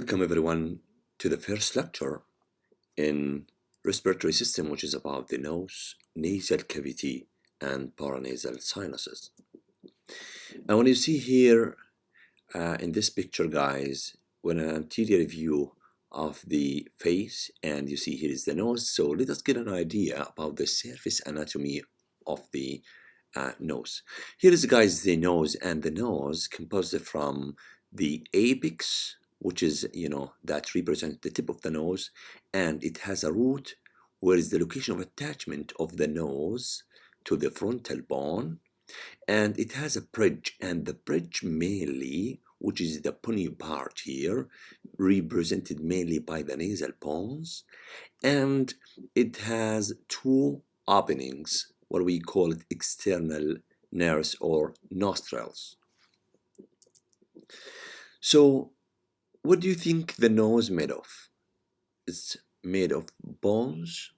Welcome everyone to the first lecture in respiratory system, which is about the nose, nasal cavity, and paranasal sinuses. And when you see here in this picture, guys, when an anterior view of the face, and you see here is the nose. So let us get an idea about the surface anatomy of the nose. Here is, guys, the nose, and the nose composed from the apex, which is, that represents the tip of the nose, and it has a root, where is the location of attachment of the nose to the frontal bone, and it has a bridge, and the bridge mainly, which is the bony part here, represented mainly by the nasal bones, and it has two openings, what we call it external nares or nostrils. So what do you think the nose made of? It's made of bones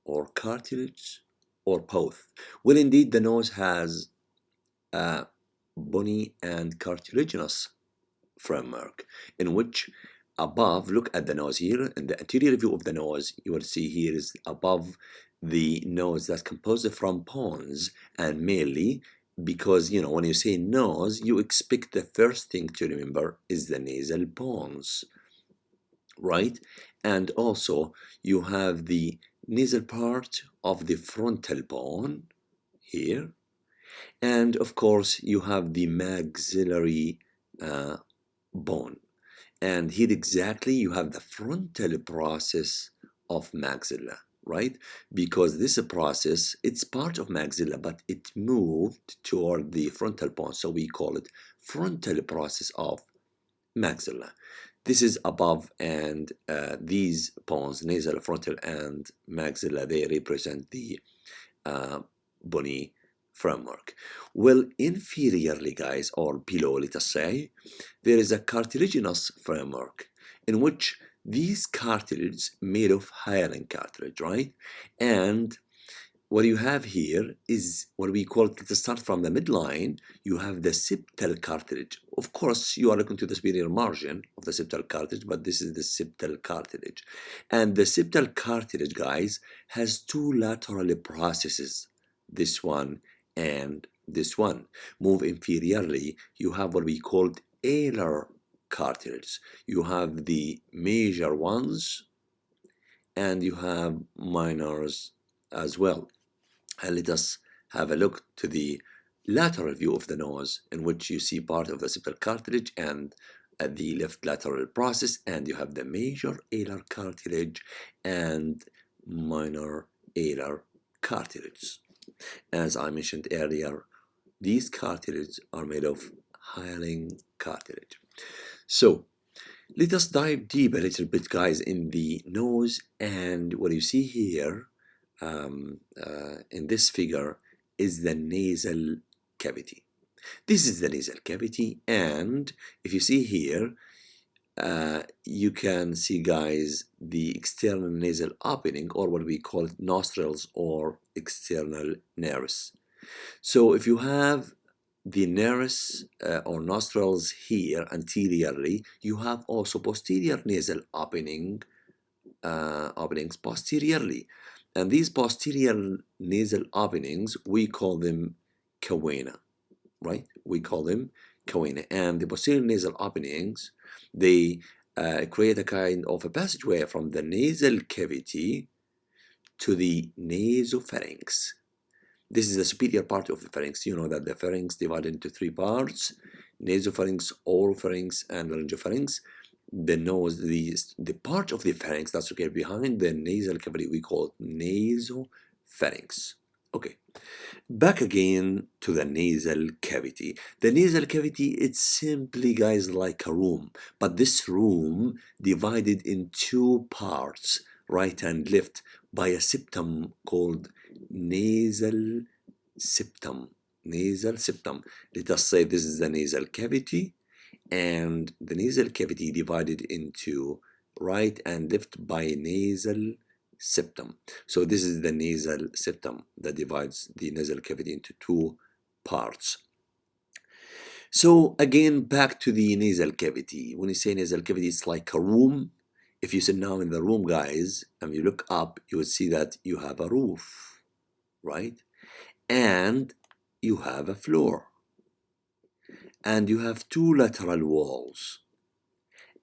or cartilage or both? Well, indeed, the nose has a bony and cartilaginous framework, in which above, look at the nose here, in the anterior view of the nose, you will see here is above the nose that's composed from bones, and mainly because, when you say nose, you expect the first thing to remember is the nasal bones, right? And also you have the nasal part of the frontal bone here, and of course you have the maxillary bone, and here exactly you have the frontal process of maxilla, right? Because this process, it's part of maxilla, but it moved toward the frontal bone, so we call it frontal process of maxilla. This is above, and these bones, nasal, frontal, and maxilla, they represent the bony framework. Well, inferiorly, guys, or below, let us say, there is a cartilaginous framework, in which these cartilages made of hyaline cartilage, right? And what you have here is what we call, to start from the midline, you have the septal cartilage. Of course, you are looking to the superior margin of the septal cartilage, but this is the septal cartilage. And the septal cartilage, guys, has two lateral processes, this one and this one. Move inferiorly, you have what we call alar cartilage. You have the major ones, and you have minors as well. And let us have a look to the lateral view of the nose, in which you see part of the septal cartilage and the left lateral process, and you have the major alar cartilage and minor alar cartilage. As I mentioned earlier, these cartilages are made of hyaline cartilage. So let us dive deep a little bit, guys, in the nose, and what you see here in this figure is the nasal cavity. This is the nasal cavity, and if you see here, you can see, guys, the external nasal opening, or what we call it nostrils or external nares. So if you have the nares or nostrils here anteriorly, you have also posterior nasal openings posteriorly. And these posterior nasal openings, we call them choana, right? We call them choana. And the posterior nasal openings, they create a kind of a passageway from the nasal cavity to the nasopharynx. This is the superior part of the pharynx. You know that the pharynx divided into three parts: nasopharynx, oropharynx, and laryngopharynx. The nose, the part of the pharynx that's located behind the nasal cavity, we call it nasopharynx. Okay, back again to the nasal cavity. The nasal cavity, it's simply, guys, like a room, but this room divided in two parts, right and left, by a septum called nasal septum. Nasal septum. Let us say this is the nasal cavity, and the nasal cavity divided into right and left by nasal septum. So this is the nasal septum that divides the nasal cavity into two parts. So again, back to the nasal cavity. When you say nasal cavity, it's like a room. If you sit now in the room, guys, and you look up, you will see that you have a roof, right? And you have a floor. And you have two lateral walls.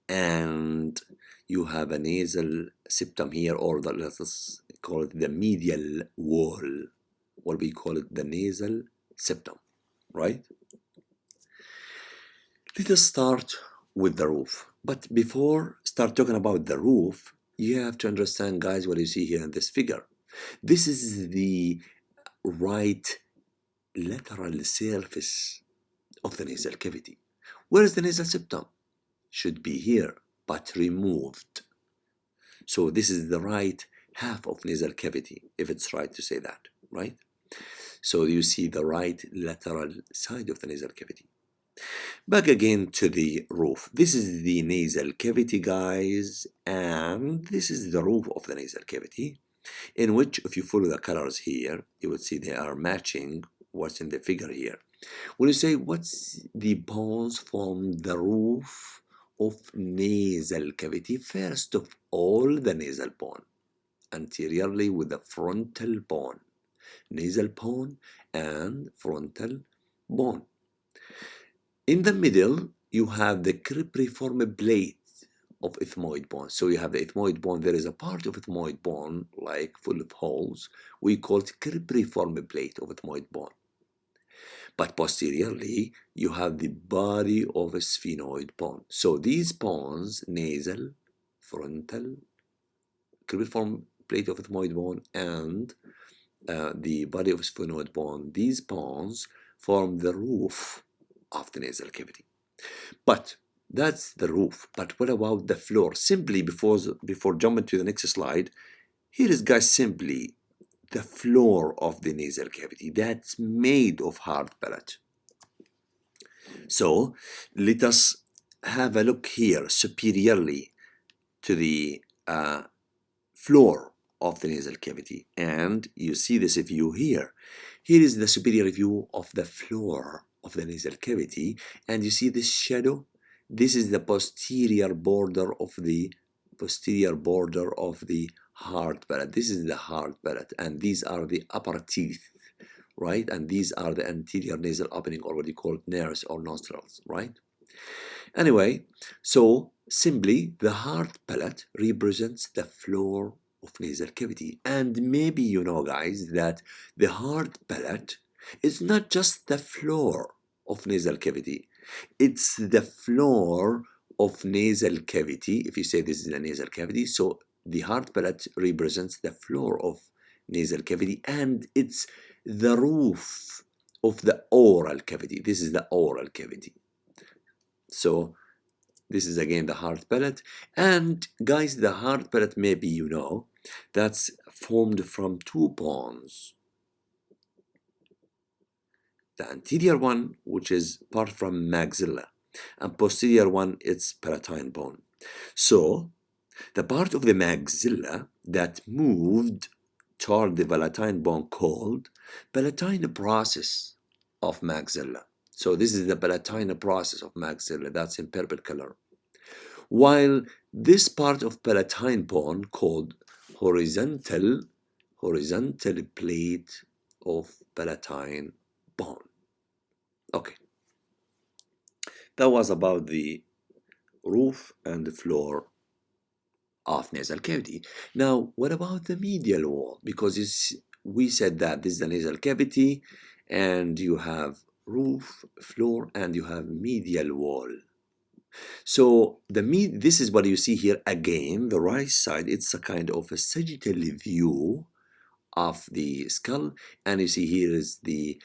And you have a nasal septum here, or let's call it the medial wall. What we call it the nasal septum, right? Let us start with the roof. But before start talking about the roof, you have to understand, guys, what you see here in this figure. This is the right lateral surface of the nasal cavity. Where is the nasal septum? Should be here, but removed. So this is the right half of nasal cavity, if it's right to say that, right? So you see the right lateral side of the nasal cavity. Back again to the roof. This is the nasal cavity, guys, and this is the roof of the nasal cavity, in which if you follow the colors here, you will see they are matching what's in the figure here. When you say what's the bones from the roof of nasal cavity, first of all, the nasal bone, anteriorly with the frontal bone, nasal bone and frontal bone. In the middle, you have the cribriform plate of ethmoid bone. So you have the ethmoid bone. There is a part of ethmoid bone, like full of holes. We call it cribriform plate of ethmoid bone. But posteriorly, you have the body of a sphenoid bone. So these bones, nasal, frontal, cribriform plate of ethmoid bone, and the body of sphenoid bone, these bones form the roof of the nasal cavity. But that's the roof. But what about the floor? Simply before jumping to the next slide, here is, guys, simply the floor of the nasal cavity that's made of hard palate. So let us have a look here superiorly to the floor of the nasal cavity, and you see this view here. Here is the superior view of the floor of the nasal cavity, and you see this shadow. This is the posterior border of the hard palate. This is the hard palate, and these are the upper teeth, right? And these are the anterior nasal opening, or what you call nares or nostrils, right? Anyway, so simply the hard palate represents the floor of nasal cavity. And maybe you know, guys, that the hard palate is not just the floor of nasal cavity. It's the floor of nasal cavity. If you say this is the nasal cavity, so the hard palate represents the floor of nasal cavity, and it's the roof of the oral cavity. This is the oral cavity. So this is again the hard palate. And guys, the hard palate, maybe you know, that's formed from two bones. The anterior one, which is part from maxilla, and posterior one, it's palatine bone. So the part of the maxilla that moved toward the palatine bone called palatine process of maxilla. So this is the palatine process of maxilla, that's in purple color. While this part of palatine bone called horizontal plate of palatine bone. Okay, that was about the roof and the floor of nasal cavity. Now, what about the medial wall? Because we said that this is the nasal cavity, and you have roof, floor, and you have medial wall. So this is what you see here again. The right side, it's a kind of a sagittal view of the skull, and you see here is the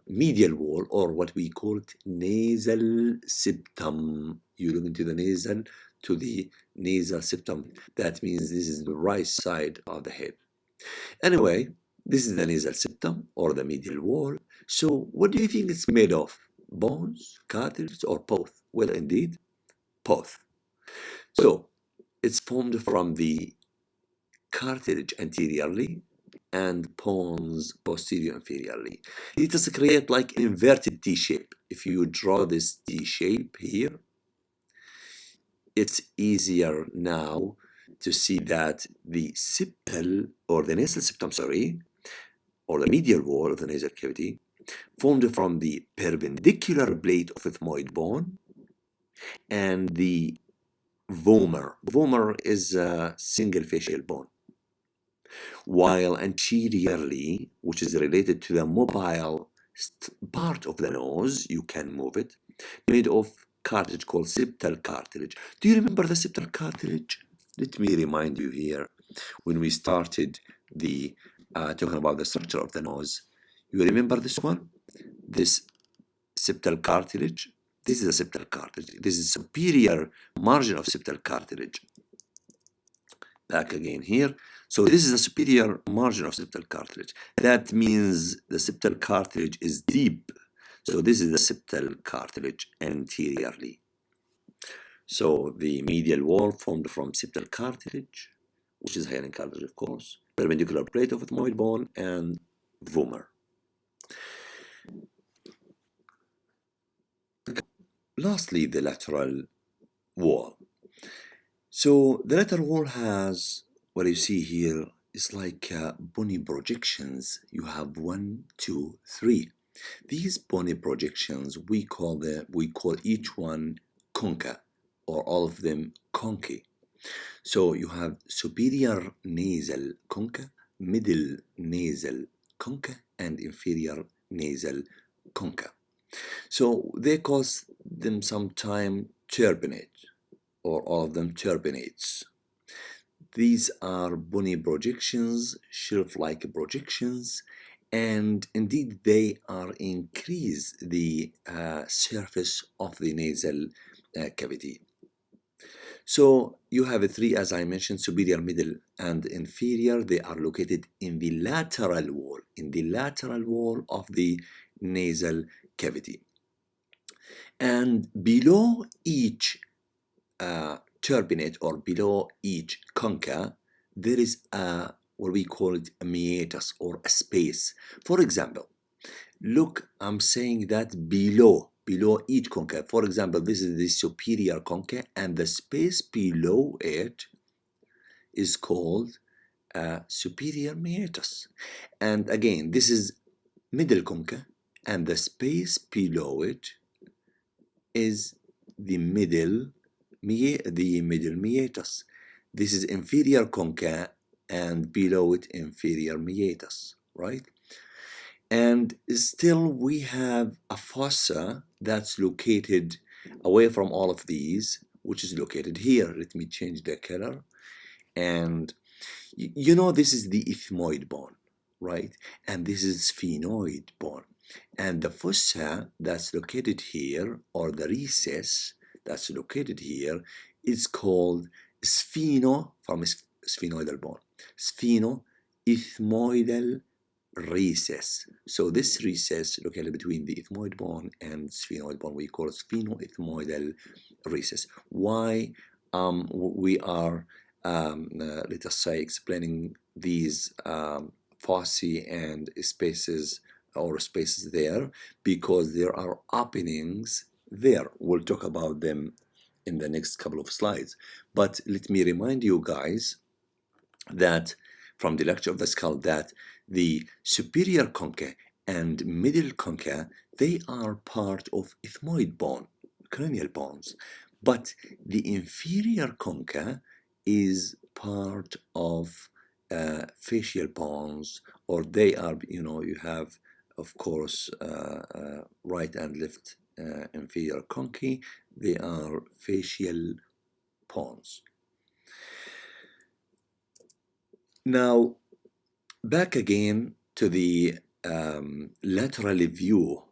medial wall, or what we call it nasal septum. You look into the nasal to the nasal septum. That means this is the right side of the head. Anyway, this is the nasal septum or the medial wall. So what do you think it's made of? Bones, cartilage, or both? Well, indeed, both. So it's formed from the cartilage anteriorly and pons posterior inferiorly. It is create like an inverted T shape. If you draw this T shape here, it's easier now to see that the septal or the nasal septum, sorry, or the medial wall of the nasal cavity formed from the perpendicular plate of ethmoid bone and the vomer. Vomer is a single facial bone, while anteriorly, which is related to the mobile part of the nose, you can move it, made of cartilage called septal cartilage. Do you remember the septal cartilage? Let me remind you here, when we started the talking about the structure of the nose, you remember this one? This septal cartilage. This is a septal cartilage. This is superior margin of septal cartilage. Back again here. So this is a superior margin of septal cartilage. That means the septal cartilage is deep. So this is the septal cartilage anteriorly. So the medial wall formed from septal cartilage, which is hyaline cartilage, of course, perpendicular plate of ethmoid bone, and vomer. Lastly, the lateral wall. So the lateral wall has what you see here is like bony projections. You have 1, 2, 3. These bony projections we call each one concha, or all of them conchae. So you have superior nasal concha, middle nasal concha, and inferior nasal concha. So they cause them sometime turbinate, or all of them turbinates. These are bony projections, shelf-like projections, and indeed they are increase the surface of the nasal cavity. So you have three, as I mentioned, superior, middle, and inferior. They are located in the lateral wall of the nasal cavity. And below each turbinate, or below each concha, there is what we call it a meatus, or a space. For example, look, I'm saying that below each concha. For example, this is the superior concha, and the space below it is called superior meatus. And again, this is middle concha, and the space below it is the middle meatus. This is inferior concha, and below it inferior meatus, right? And still we have a fossa that's located away from all of these, which is located here. Let me change the color. And you know, this is the ethmoid bone, right? And this is sphenoid bone. And the fossa that's located here, or the recess that's located here, is called spheno, from sphenoidal bone, sphenoethmoidal recess. So this recess located between the ethmoid bone and sphenoid bone, we call it sphenoethmoidal recess. Why we are let us say explaining these fossae and spaces there, because there are openings there. We'll talk about them in the next couple of slides. But let me remind you guys that from the lecture of the skull, that the superior concha and middle concha, they are part of ethmoid bone, cranial bones. But the inferior concha is part of facial bones, or they are, you have, of course, right and left inferior conchae. They are facial bones. Now, back again to the lateral view,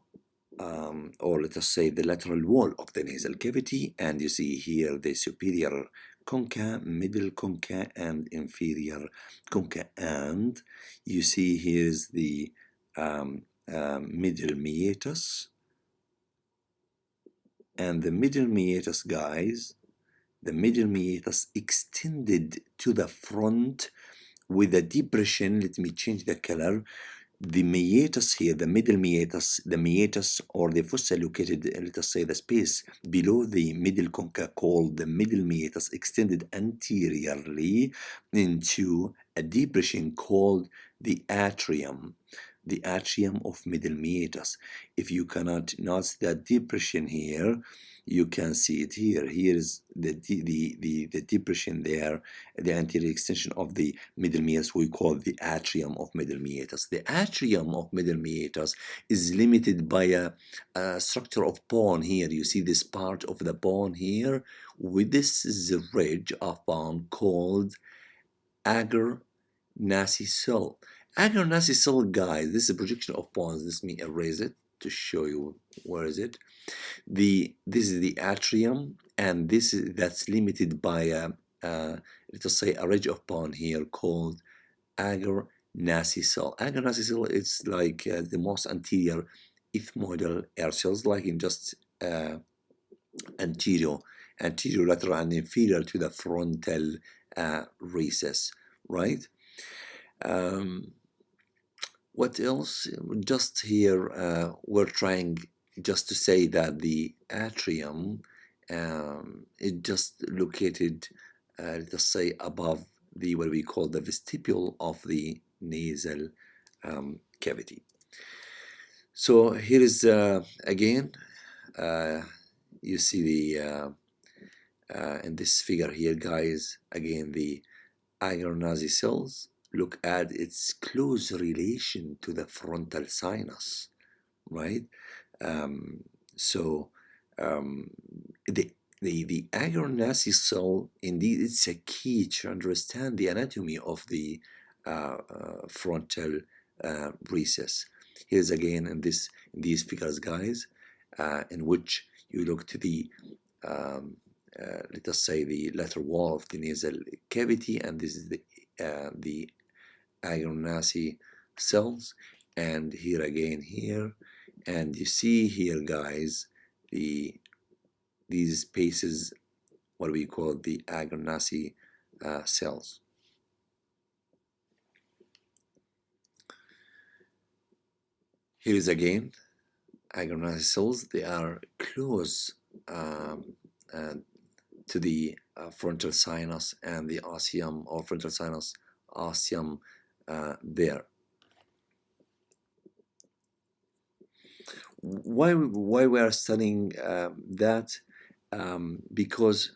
or let us say the lateral wall of the nasal cavity, and you see here the superior concha, middle concha, and inferior concha, and you see here's the middle meatus, and the middle meatus, guys, the middle meatus extended to the front with a depression. Let me change the color. The meatus here, the middle meatus, the meatus or the fossa located, let us say the space below the middle concha called the middle meatus extended anteriorly into a depression called the atrium. The atrium of middle meatus. If you cannot notice that depression here, you can see it here. Here is the depression there, the anterior extension of the middle meatus. We call the atrium of middle meatus. The atrium of middle meatus is limited by a structure of bone here. You see this part of the bone here with this ridge of bone called agar Nasal. Agar Nasal, guys, this is a projection of bones. Let me erase it to show you where is it. This is the atrium, and that's limited by let us say a ridge of bone here called agar Nasal. Agar Nasal is like the most anterior ethmoidal air cells, like in just anterior, lateral, and inferior to the frontal recess, right? What else? Just here, we're trying just to say that the atrium is just located, let's say, above the what we call the vestibule of the nasal cavity. So here is again, you see the in this figure here, guys, again the agar nasal cells. Look at its close relation to the frontal sinus, right? So the agar nasal cell, indeed, it's a key to understand the anatomy of the frontal recess. Here's again in these figures, guys, in which you look to the let us say the lateral wall of the nasal cavity, and this is the agar nasal cells, and here again here, and you see here, guys, these spaces, what we call the agar nasal cells. Here is again agar nasal cells. They are close to the frontal sinus and the osseum, or frontal sinus osseum there. Why we are studying that? Because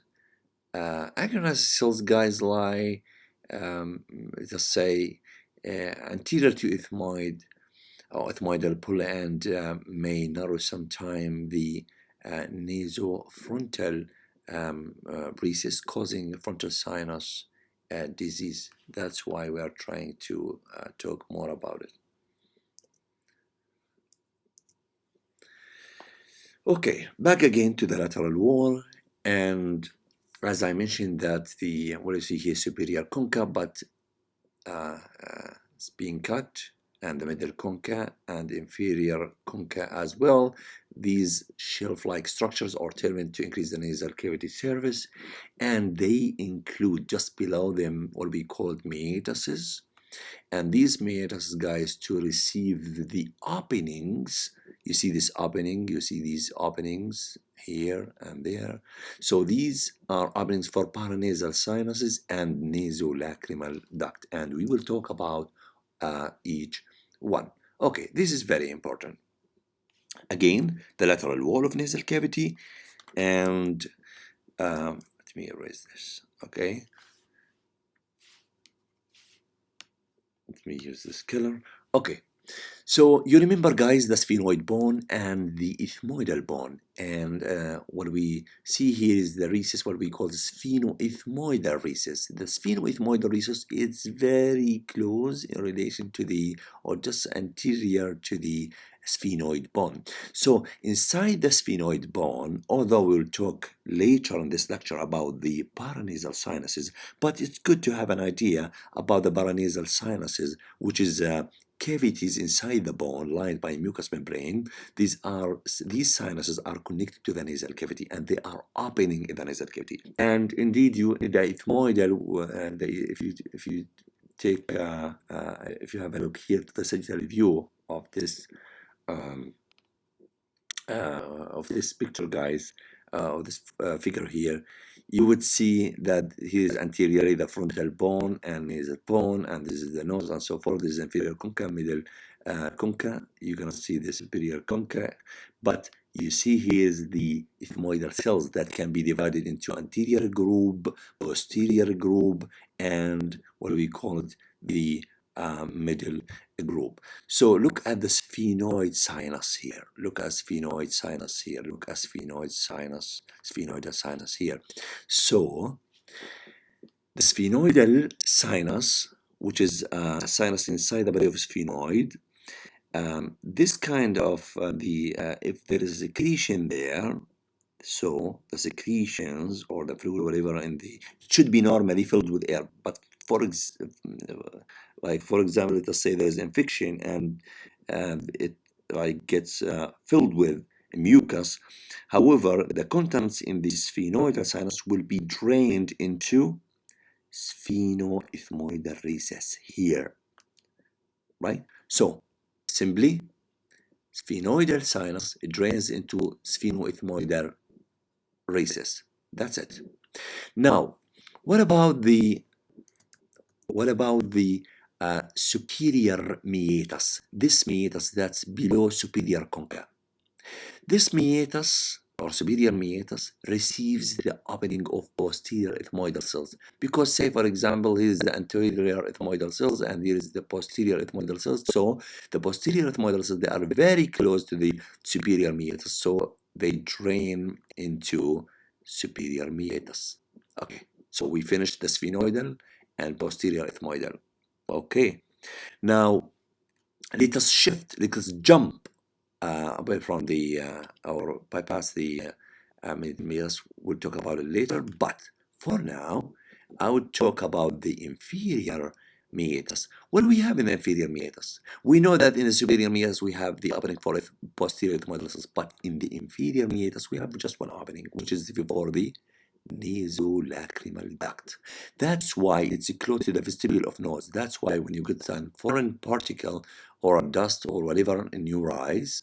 agar nasal cells, guys, lie, let's say, anterior to ethmoid or ethmoidal pull, and may narrow sometime the nasofrontal recess, causing frontal sinus disease. That's why we are trying to talk more about it. Okay, back again to the lateral wall, and as I mentioned that the what you see here superior concha, but it's being cut, and the middle concha and inferior concha as well. These shelf-like structures are determined to increase the nasal cavity surface, and they include just below them what we call meatuses. And these meatuses, guys, to receive the openings. You see this opening, you see these openings here and there. So these are openings for paranasal sinuses and nasolacrimal duct, and we will talk about each one. Okay, this is very important. Again, the lateral wall of nasal cavity, and let me erase this. Okay, let me use this color. Okay, so you remember, guys, the sphenoid bone and the ethmoidal bone, and what we see here is the recess, what we call the sphenoethmoidal recess. The sphenoethmoidal recess is very close in relation to the, or just anterior to the sphenoid bone. So inside the sphenoid bone, although we'll talk later in this lecture about the paranasal sinuses, but it's good to have an idea about the paranasal sinuses, which is cavities inside the bone lined by mucous membrane. These sinuses are connected to the nasal cavity, and they are opening in the nasal cavity. And indeed, the ethmoidal, if you take, if you have a look here to the sagittal view um, of this picture, guys, of this figure here, you would see that here is anteriorly the frontal bone, and here's a bone, and this is the nose, and so forth. This is inferior concha, middle concha. You're gonna see the superior concha, but you see here is the ethmoidal cells that can be divided into anterior group, posterior group, and what we call it, the middle group. So look at the sphenoid sinus here. Look at sphenoid sinus here. Look at sphenoid sinus, sphenoidal sinus here. So the sphenoidal sinus, which is a sinus inside the body of sphenoid, this kind of if there is a secretion there, so the secretions or the fluid, whatever, it should be normally filled with air. But for example, let us say there's infection and it gets filled with mucus. However, the contents in the sphenoidal sinus will be drained into sphenoethmoidal recess here, right? So simply, sphenoidal sinus drains into sphenoethmoidal recess. That's it. Now, what about the superior meatus? This meatus that's below superior concha. This meatus or superior meatus receives the opening of posterior ethmoidal cells, because say for example here is the anterior ethmoidal cells and here is the posterior ethmoidal cells. So the posterior ethmoidal cells, they are very close to the superior meatus, so they drain into superior meatus. Okay, so we finished the sphenoidal and posterior ethmoidal. Okay, now let us jump away from the or bypass the meatus. We'll talk about it later, but for now I would talk about the inferior meatus. What do we have in the inferior meatus? We know that in the superior meatus we have the opening for posterior ethmoidal cells, but in the inferior meatus we have just one opening, which is for the nasolacrimal duct. That's why it's close to the vestibule of nose. That's why when you get a foreign particle or a dust or whatever in your eyes,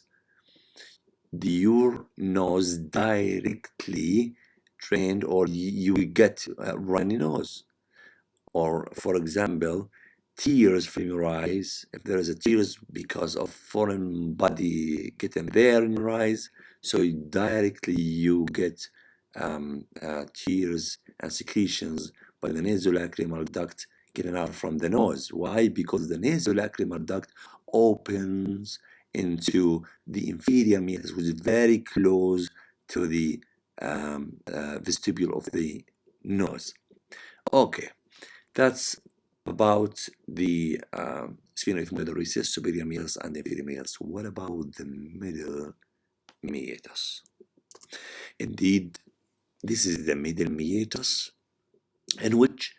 your nose directly drained, or you get a runny nose. Or for example, tears from your eyes. If there is a tears because of foreign body getting there in your eyes, so you get tears and secretions by the nasolacrimal duct getting out from the nose. Why? Because the nasolacrimal duct opens into the inferior meatus, which is very close to the vestibule of the nose. Okay, that's about the sphenoethmoidal recess, superior meatus, and inferior meatus. What about the middle meatus? Indeed, this is the middle meatus, in which,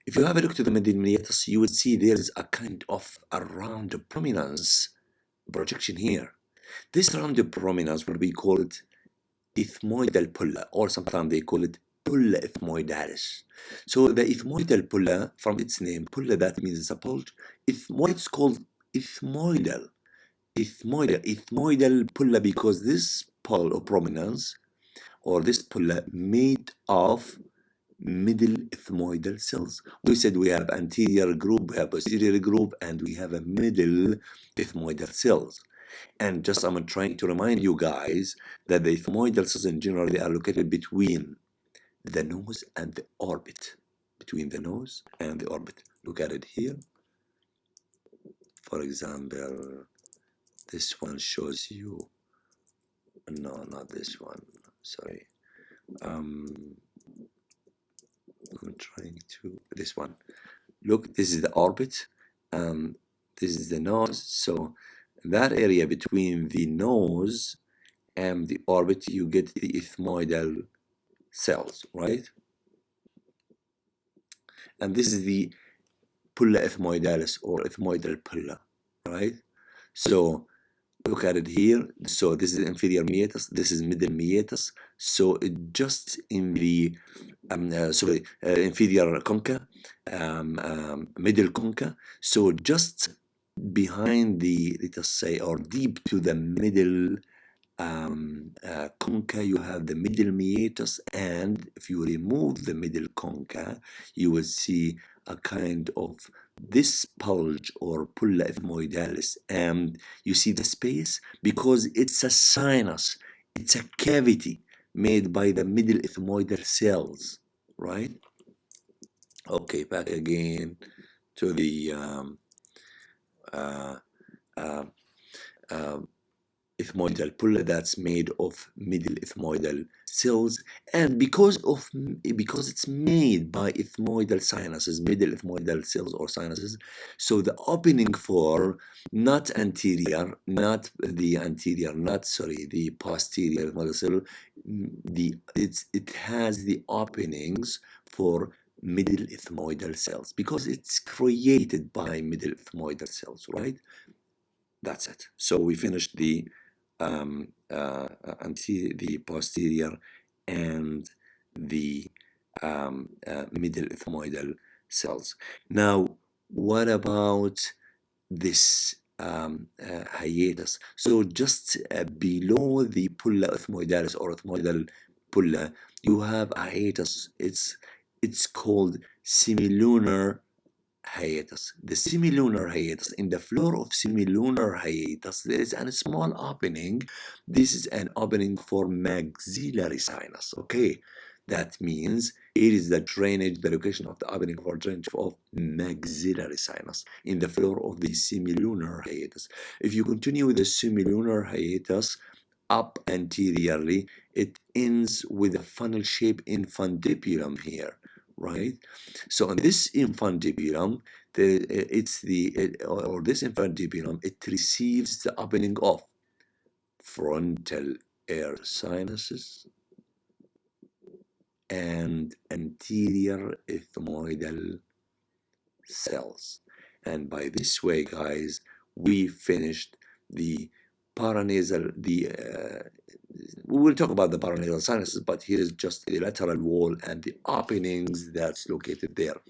if you have a look to the middle meatus, you would see there is a kind of a round prominence projection here. This round prominence will be called ethmoidal pulla, or sometimes they call it pulla ethmoidalis. So the ethmoidal pulla, from its name, pulla, that means it's a bulge. It's called ethmoidal pulla because this pull or prominence, or this pulla, made of middle ethmoidal cells. We said we have anterior group, we have posterior group, and we have a middle ethmoidal cells. And just I'm trying to remind you guys that the ethmoidal cells in general, they are located between the nose and the orbit. Between the nose and the orbit. Look at it here. For example, this one shows you, no, not this one, sorry. I'm trying to, this one. Look, this is the orbit, this is the nose. So that area between the nose and the orbit, you get the ethmoidal cells, right? And this is the pulla ethmoidalis, or ethmoidal pulla, right? So look at it here. So this is inferior meatus, this is middle meatus. So it just in the inferior concha, middle concha. So just behind the, let us say, or deep to the middle concha, you have the middle meatus, and if you remove the middle concha, you will see a kind of this bulge or pulla ethmoidalis, and you see the space because it's a sinus, it's a cavity made by the middle ethmoidal cells, right? Okay, back again to the uh, uh, ethmoidal pulla that's made of middle ethmoidal cells, and because it's made by ethmoidal sinuses, middle ethmoidal cells or sinuses, so the opening for not anterior, not the anterior, not sorry, the posterior ethmoidal cell, it has the openings for middle ethmoidal cells because it's created by middle ethmoidal cells, right? That's it. So we finished the the posterior and the middle ethmoidal cells. Now, what about this hiatus? So just below the pulla ethmoidalis or ethmoidal pulla, you have a hiatus. It's called semilunar hiatus. The semilunar hiatus, in the floor of semilunar hiatus, there is a small opening. This is an opening for maxillary sinus. Okay, that means it is the drainage, the location of the opening for drainage of maxillary sinus in the floor of the semilunar hiatus. If you continue with the semilunar hiatus up anteriorly, it ends with a funnel shape infundibulum here, right? So on this infundibulum, this infundibulum, it receives the opening of frontal air sinuses and anterior ethmoidal cells. And by this way, guys, we finished the paranasal, we will talk about the paranasal sinuses, but here is just the lateral wall and the openings that's located there.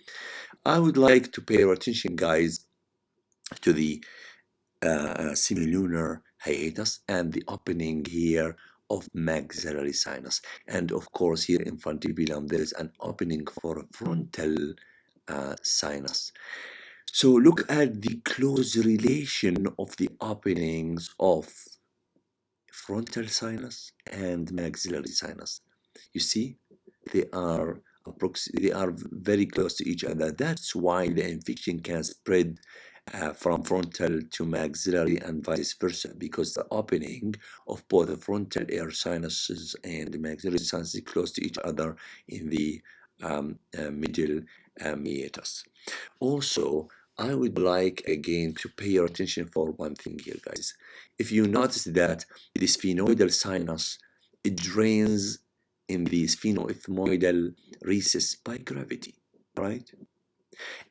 I would like to pay your attention, guys, to the semilunar hiatus and the opening here of maxillary sinus. And of course, here in fundibulum, there is an opening for a frontal sinus. So look at the close relation of the openings of frontal sinus and maxillary sinus. You see, they are very close to each other. That's why the infection can spread from frontal to maxillary and vice versa, because the opening of both the frontal air sinuses and the maxillary sinuses is close to each other in the middle meatus. Also, I would like again to pay your attention for one thing here, guys. If you notice that the sphenoidal sinus, it drains in the sphenoethmoidal recess by gravity, right?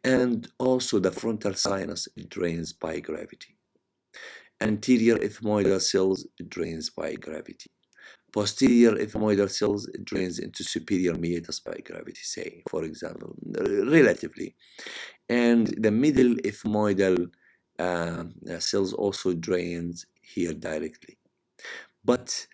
And also the frontal sinus, it drains by gravity. Anterior ethmoidal cells, it drains by gravity. Posterior ethmoidal cells, it drains into superior meatus by gravity, say, for example, relatively. And the middle ethmoidal cells also drains here directly. But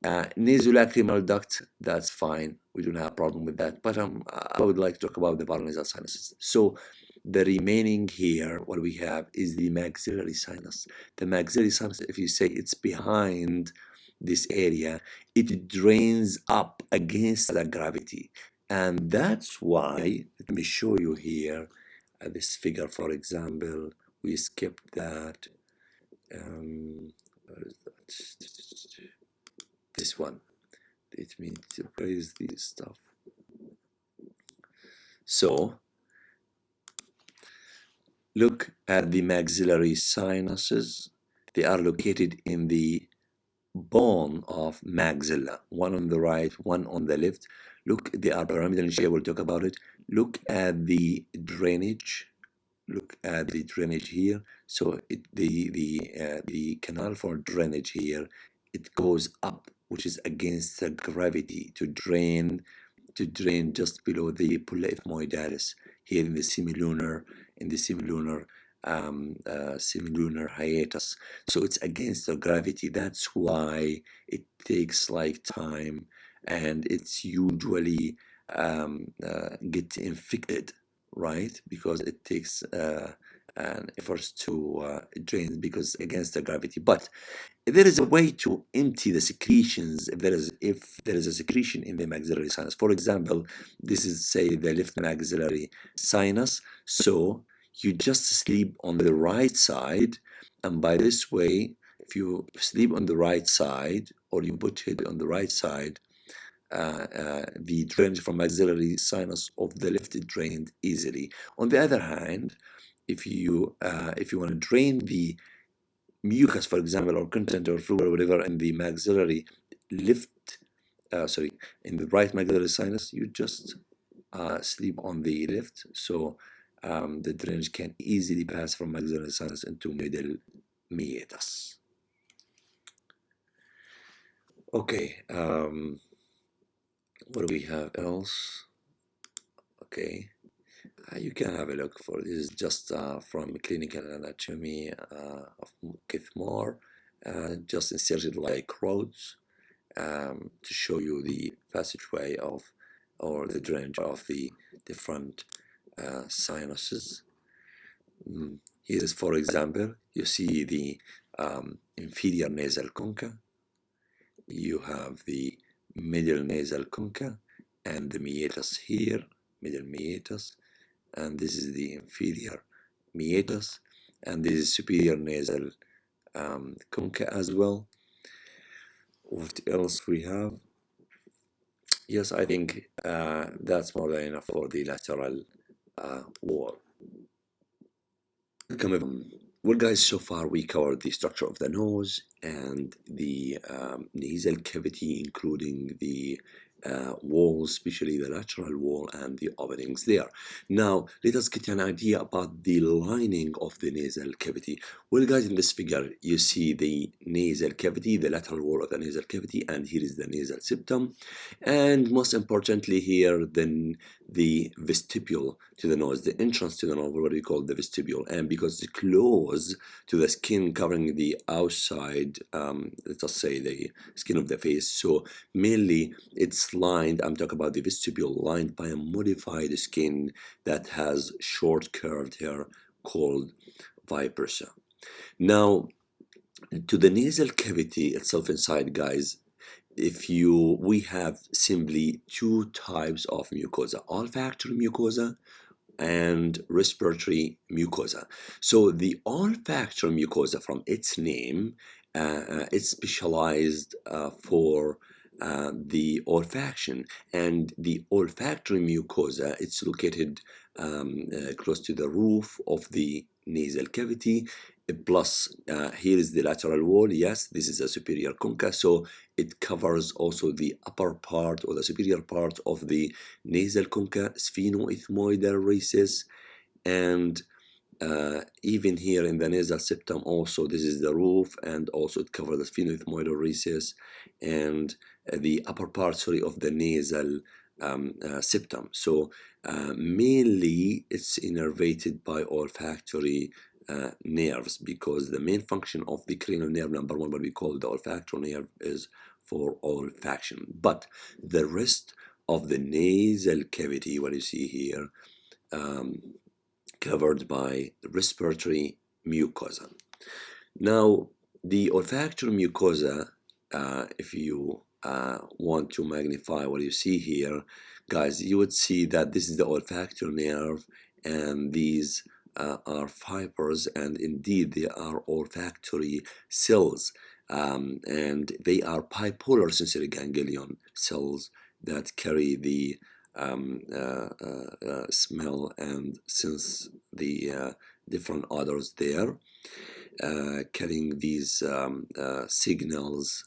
nasolacrimal duct, that's fine. We don't have a problem with that. But I would like to talk about the paranasal sinuses. So the remaining here, what we have is the maxillary sinus. The maxillary sinus, if you say it's behind this area, it drains up against the gravity. And that's why, let me show you here, this figure, for example, we skipped that. Where is that? This one. It means where is this stuff? So look at the maxillary sinuses. They are located in the bone of maxilla, one on the right, one on the left. Look, they are pyramidal in shape. We'll talk about it. Look at the drainage look at the drainage here. So the canal for drainage here, it goes up, which is against the gravity to drain just below the pulla ethmoidalis here in the semilunar hiatus. So it's against the gravity. That's why it takes like time, and it's usually get infected, right? Because it takes an effort to drain because against the gravity. But there is a way to empty the secretions if there is a secretion in the maxillary sinus. For example, this is say the left maxillary sinus. So you just sleep on the right side, and by this way, if you sleep on the right side or you put it on the right side, the drainage from maxillary sinus of the left is drained easily. On the other hand, if you want to drain the mucus, for example, or content or fluid or whatever in the maxillary left, in the right maxillary sinus, you just sleep on the left, so the drainage can easily pass from maxillary sinus into middle meatus. Okay, what do we have else? Okay, you can have a look for this. Is just from clinical anatomy of Kithmore, just inserted like rods to show you the passageway of or the drainage of the different sinuses. Here is, for example, you see the inferior nasal concha, you have the middle nasal concha, and the meatus here, middle meatus, and this is the inferior meatus, and this is superior nasal concha as well. What else we have? Yes, I think that's more than enough for the lateral wall. Well, guys, so far we covered the structure of the nose and the nasal cavity, including the wall, especially the lateral wall and the openings there. Now, let us get an idea about the lining of the nasal cavity. Well, guys, in this figure, you see the nasal cavity, the lateral wall of the nasal cavity, and here is the nasal septum. And most importantly here, then the vestibule to the nose, the entrance to the nose, what we call the vestibule. And because it's close to the skin covering the outside, let us say the skin of the face, so mainly it's lined, I'm talking about the vestibule, lined by a modified skin that has short curved hair called vipersa. Now, to the nasal cavity itself inside, guys, we have simply two types of mucosa: olfactory mucosa and respiratory mucosa. So the olfactory mucosa, from its name, it's specialized for the olfaction, and the olfactory mucosa, it's located close to the roof of the nasal cavity. Plus, here is the lateral wall. Yes, this is a superior concha, so it covers also the upper part or the superior part of the nasal concha, sphenoethmoidal recess, and even here in the nasal septum also, this is the roof, and also it covers the sphenoethmoidal recess and the upper part, of the nasal septum. So mainly it's innervated by olfactory nerves, because the main function of the cranial nerve number one, what we call the olfactory nerve, is for olfaction. But the rest of the nasal cavity, what you see here, covered by respiratory mucosa. Now, the olfactory mucosa, if you want to magnify what you see here, guys, you would see that this is the olfactory nerve, and these are fibers, and indeed they are olfactory cells, and they are bipolar sensory ganglion cells that carry the smell and sense the different odors there, carrying these signals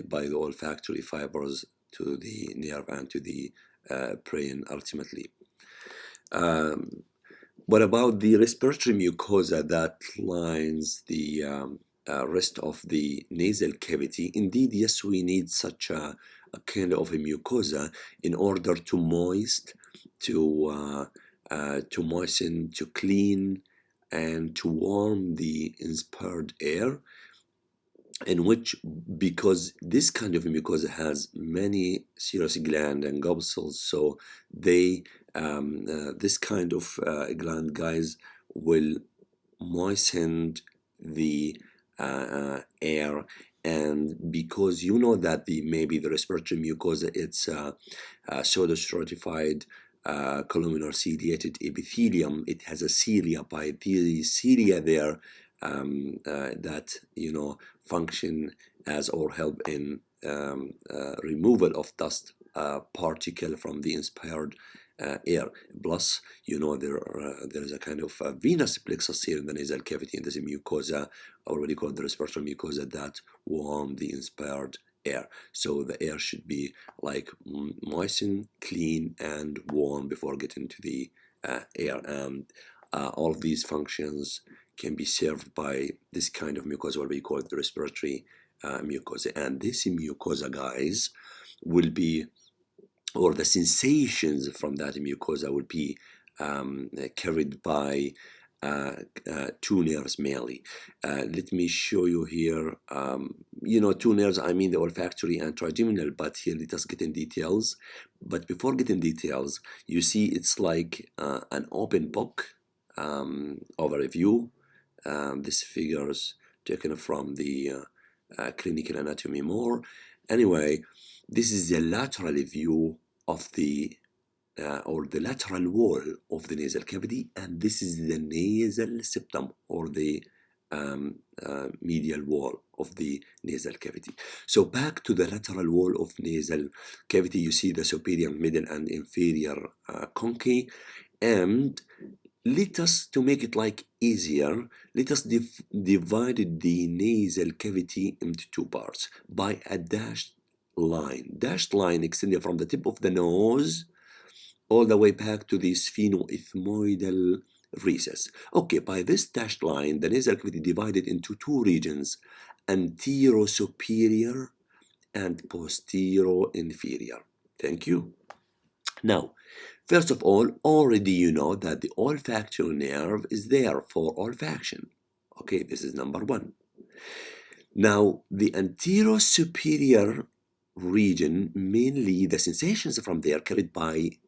by the olfactory fibers to the nerve and to the brain ultimately. What about the respiratory mucosa that lines the rest of the nasal cavity? Indeed, yes, we need such a kind of a mucosa in order to moisten, to clean, and to warm the inspired air, in which, because this kind of mucosa has many serous gland and gobsels, so they this kind of gland, guys, will moisten the air. And because you know that maybe the respiratory mucosa, it's pseudostratified columnar ciliated epithelium. It has a cilia. By the cilia there, that function as or help in removal of dust particle from the inspired air. Plus, there is a kind of venous plexus here in the nasal cavity, and there's a mucosa, already called the respiratory mucosa, that warm the inspired air. So the air should be like moistened, clean, and warm before getting to the air. And all of these functions can be served by this kind of mucosa, what we call the respiratory mucosa. And this mucosa, guys, will be, or the sensations from that mucosa will be carried by two nerves mainly. Let me show you here, two nerves, I mean the olfactory and trigeminal, but here let us get in details. But before getting details, you see it's like an open book overview. This figures taken from the clinical anatomy more. Anyway, this is the lateral view of the or the lateral wall of the nasal cavity, and this is the nasal septum, or the medial wall of the nasal cavity. So back to the lateral wall of nasal cavity, you see the superior, middle, and inferior conchae. And let us, to make it like easier, let us divide the nasal cavity into two parts by a dashed line extending from the tip of the nose all the way back to the sphenoethmoidal recess. Okay, by this dashed line, the nasal cavity divided into two regions, anterosuperior and posterior-inferior. Thank you. Now, first of all, already you know that the olfactory nerve is there for olfaction. Okay, this is number one. Now, the anterosuperior region, mainly the sensations from there carried by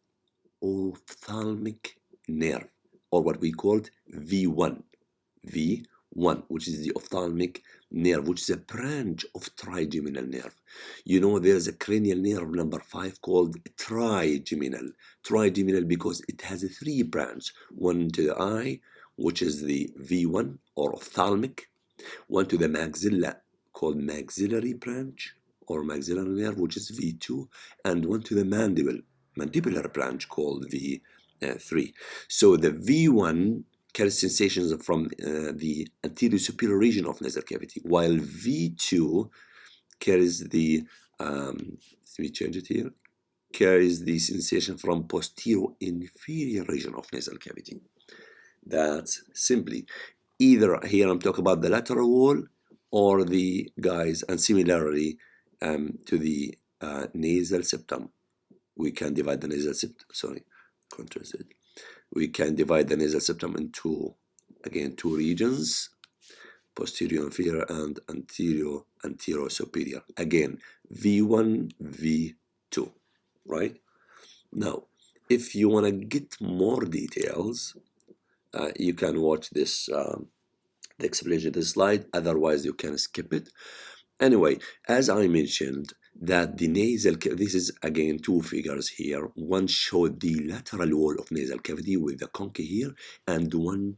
ophthalmic nerve, or what we called V1, which is the ophthalmic nerve, which is a branch of trigeminal nerve. You know, there's a cranial nerve number 5 called trigeminal because it has a 3 branches, one to the eye, which is the V1 or ophthalmic, one to the maxilla called maxillary branch or maxillary nerve, which is V2, and one to the mandibular branch called V3. So the V1 carries sensations from the anterior superior region of nasal cavity, while V2 carries the, let me change it here, carries the sensation from posterior inferior region of nasal cavity. That's simply either, here I'm talking about the lateral wall or the guys, and similarly to the nasal septum. We can divide the nasal septum, we can divide the nasal septum into, again, two regions, posterior inferior and anterior superior. Again, V1, V2, right? Now, if you want to get more details, you can watch this, the explanation of this slide. Otherwise, you can skip it. Anyway, as I mentioned, that the nasal cavity, this is again two figures here. One showed the lateral wall of nasal cavity with the conchae here, and one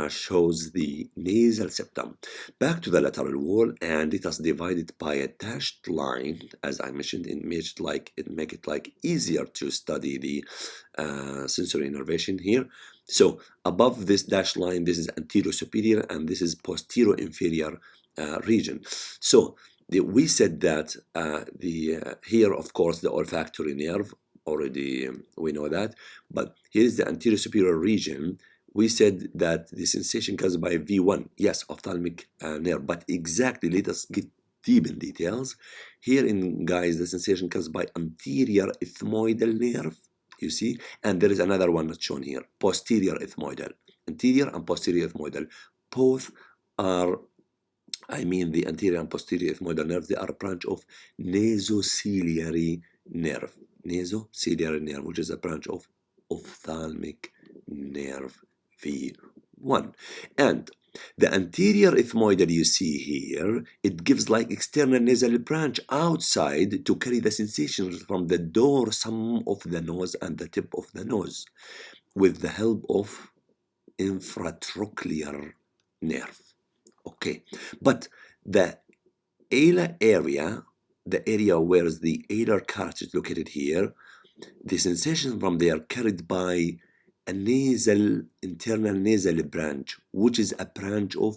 shows the nasal septum. Back to the lateral wall, and it is divided by a dashed line, as I mentioned, it make it like easier to study the sensory innervation here. So above this dashed line, this is anterior superior, and this is posterior inferior region. So we said that here, of course, the olfactory nerve, already we know that, but here is the anterior superior region, we said that the sensation caused by V1, yes, ophthalmic nerve, but exactly, let us get deep in details. Here in guys, the sensation caused by anterior ethmoidal nerve, you see, and there is another one not shown here, posterior ethmoidal. Anterior and posterior ethmoidal, both are, I mean the anterior and posterior ethmoidal nerve, they are a branch of nasociliary nerve. Nasociliary nerve, which is a branch of ophthalmic nerve V1. And the anterior ethmoidal you see here, it gives like external nasal branch outside to carry the sensations from the dorsum of the nose and the tip of the nose with the help of infratrochlear nerve. Okay, but the alar area, the area where is the alar cartilage located here, the sensation from there carried by a internal nasal branch, which is a branch of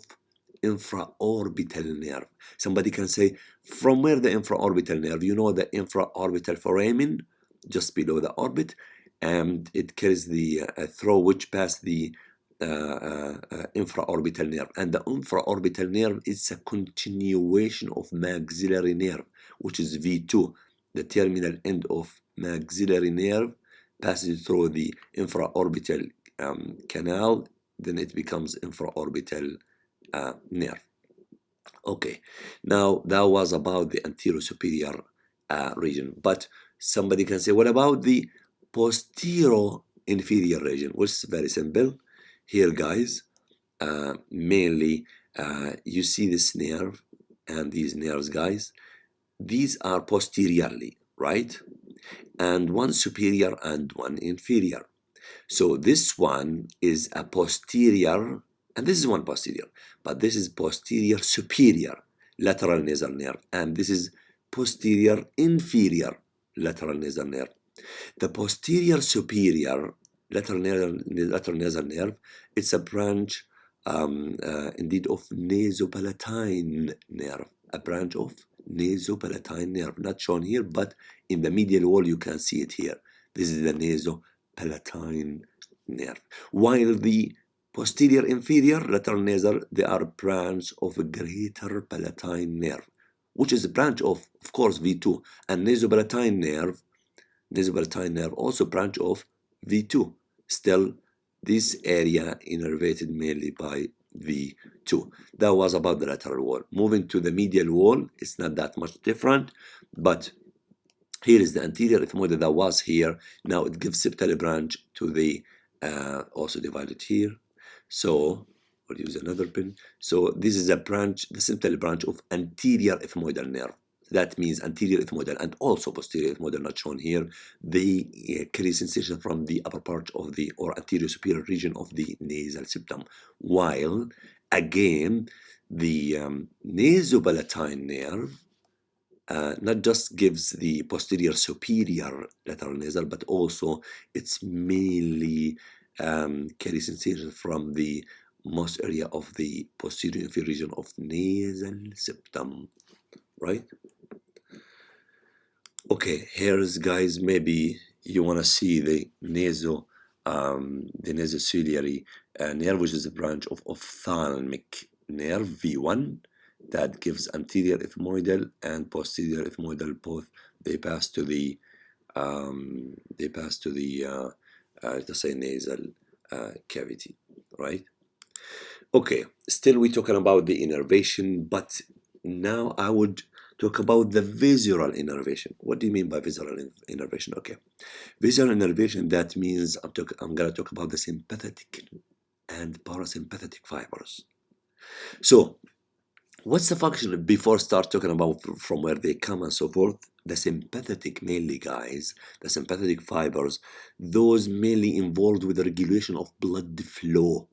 infraorbital nerve. Somebody can say, from where the infraorbital nerve? You know the infraorbital foramen, just below the orbit, and it carries the through which pass the infraorbital nerve, and the infraorbital nerve is a continuation of maxillary nerve, which is V2. The terminal end of maxillary nerve passes through the infraorbital canal, then it becomes infraorbital nerve. Okay, now that was about the anterior superior region, but somebody can say, what about the posterior inferior region? Which is very simple. Here, guys, mainly you see this nerve and these nerves, guys. These are posteriorly, right? And one superior and one inferior. So this one is a posterior, and this is one posterior, but this is posterior superior lateral nasal nerve, and this is posterior inferior lateral nasal nerve. The posterior superior lateral nasal nerve, it's a branch indeed of nasopalatine nerve, a branch of nasopalatine nerve, not shown here, but in the medial wall you can see it here. This is the nasopalatine nerve. While the posterior inferior lateral nasal, they are branch of a greater palatine nerve, which is a branch of course, V2, and nasopalatine nerve also branch of V2. Still, this area innervated mainly by V2. That was about the lateral wall. Moving to the medial wall, it's not that much different, but here is the anterior ethmoidal that was here. Now it gives septal branch to the, also divided here. So, we'll use another pen. So this is a branch, the septal branch of anterior ethmoidal nerve. That means anterior ethmoidal and also posterior ethmoidal, not shown here. They carry sensation from the upper part of the, or anterior superior region of the nasal septum. While, again, the nasopalatine nerve not just gives the posterior superior lateral nasal, but also it's mainly carries sensation from the most area of the posterior inferior region of nasal septum, right? Okay, here's guys, maybe you want to see the nasociliary nerve, which is a branch of ophthalmic nerve V1 that gives anterior ethmoidal and posterior ethmoidal both. They pass to the let's say nasal cavity, right? Okay, still we're talking about the innervation, but now I would talk about the visual innervation. What do you mean by visual innervation? Okay, visual innervation, that means I'm going to talk about the sympathetic and parasympathetic fibers. So, what's the function before start talking about from where they come and so forth? The sympathetic mainly, guys, the sympathetic fibers, those mainly involved with the regulation of blood flow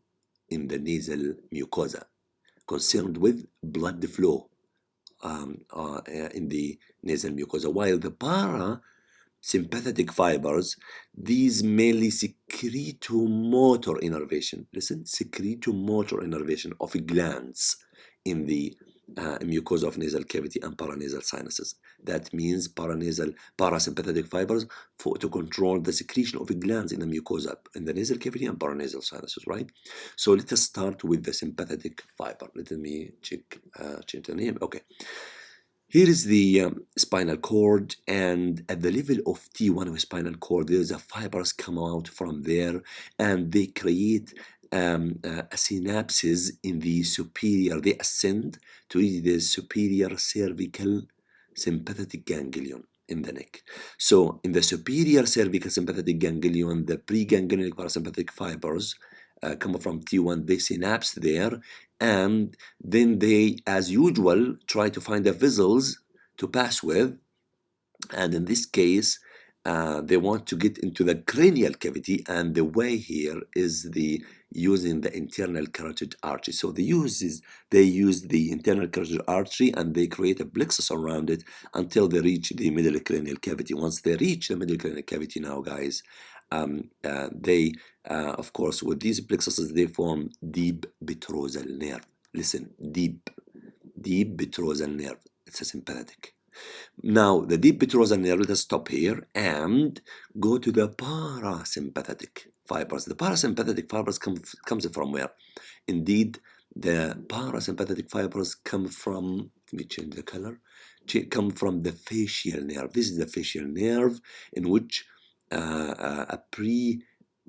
in the nasal mucosa, concerned with blood flow in the nasal mucosa, while the parasympathetic fibers, these mainly secretomotor innervation. Listen, secretomotor innervation of glands in the mucosa of nasal cavity and paranasal sinuses. That means parasympathetic fibers to control the secretion of glands in the mucosa in the nasal cavity and paranasal sinuses, right? So let us start with the sympathetic fiber. Let me change the name. Okay. Here is the spinal cord, and at the level of T1 of spinal cord, there's a fibers come out from there, and they create synapses in the superior. They ascend to reach the superior cervical sympathetic ganglion in the neck. So in the superior cervical sympathetic ganglion, the preganglionic parasympathetic fibers come from T1, they synapse there, and then they, as usual, try to find the vessels to pass with, and in this case, they want to get into the cranial cavity, and the way here is using the internal carotid artery. So they use the internal carotid artery, and they create a plexus around it until they reach the middle cranial cavity. Once they reach the middle cranial cavity, now guys, they of course, with these plexuses, they form deep petrosal nerve. Listen, deep petrosal nerve. It's a sympathetic. Now, the deep petrosal nerve, let us stop here and go to the parasympathetic fibers. The parasympathetic fibers comes from where? Indeed, the parasympathetic fibers come from, let me change the color, come from the facial nerve. This is the facial nerve in which a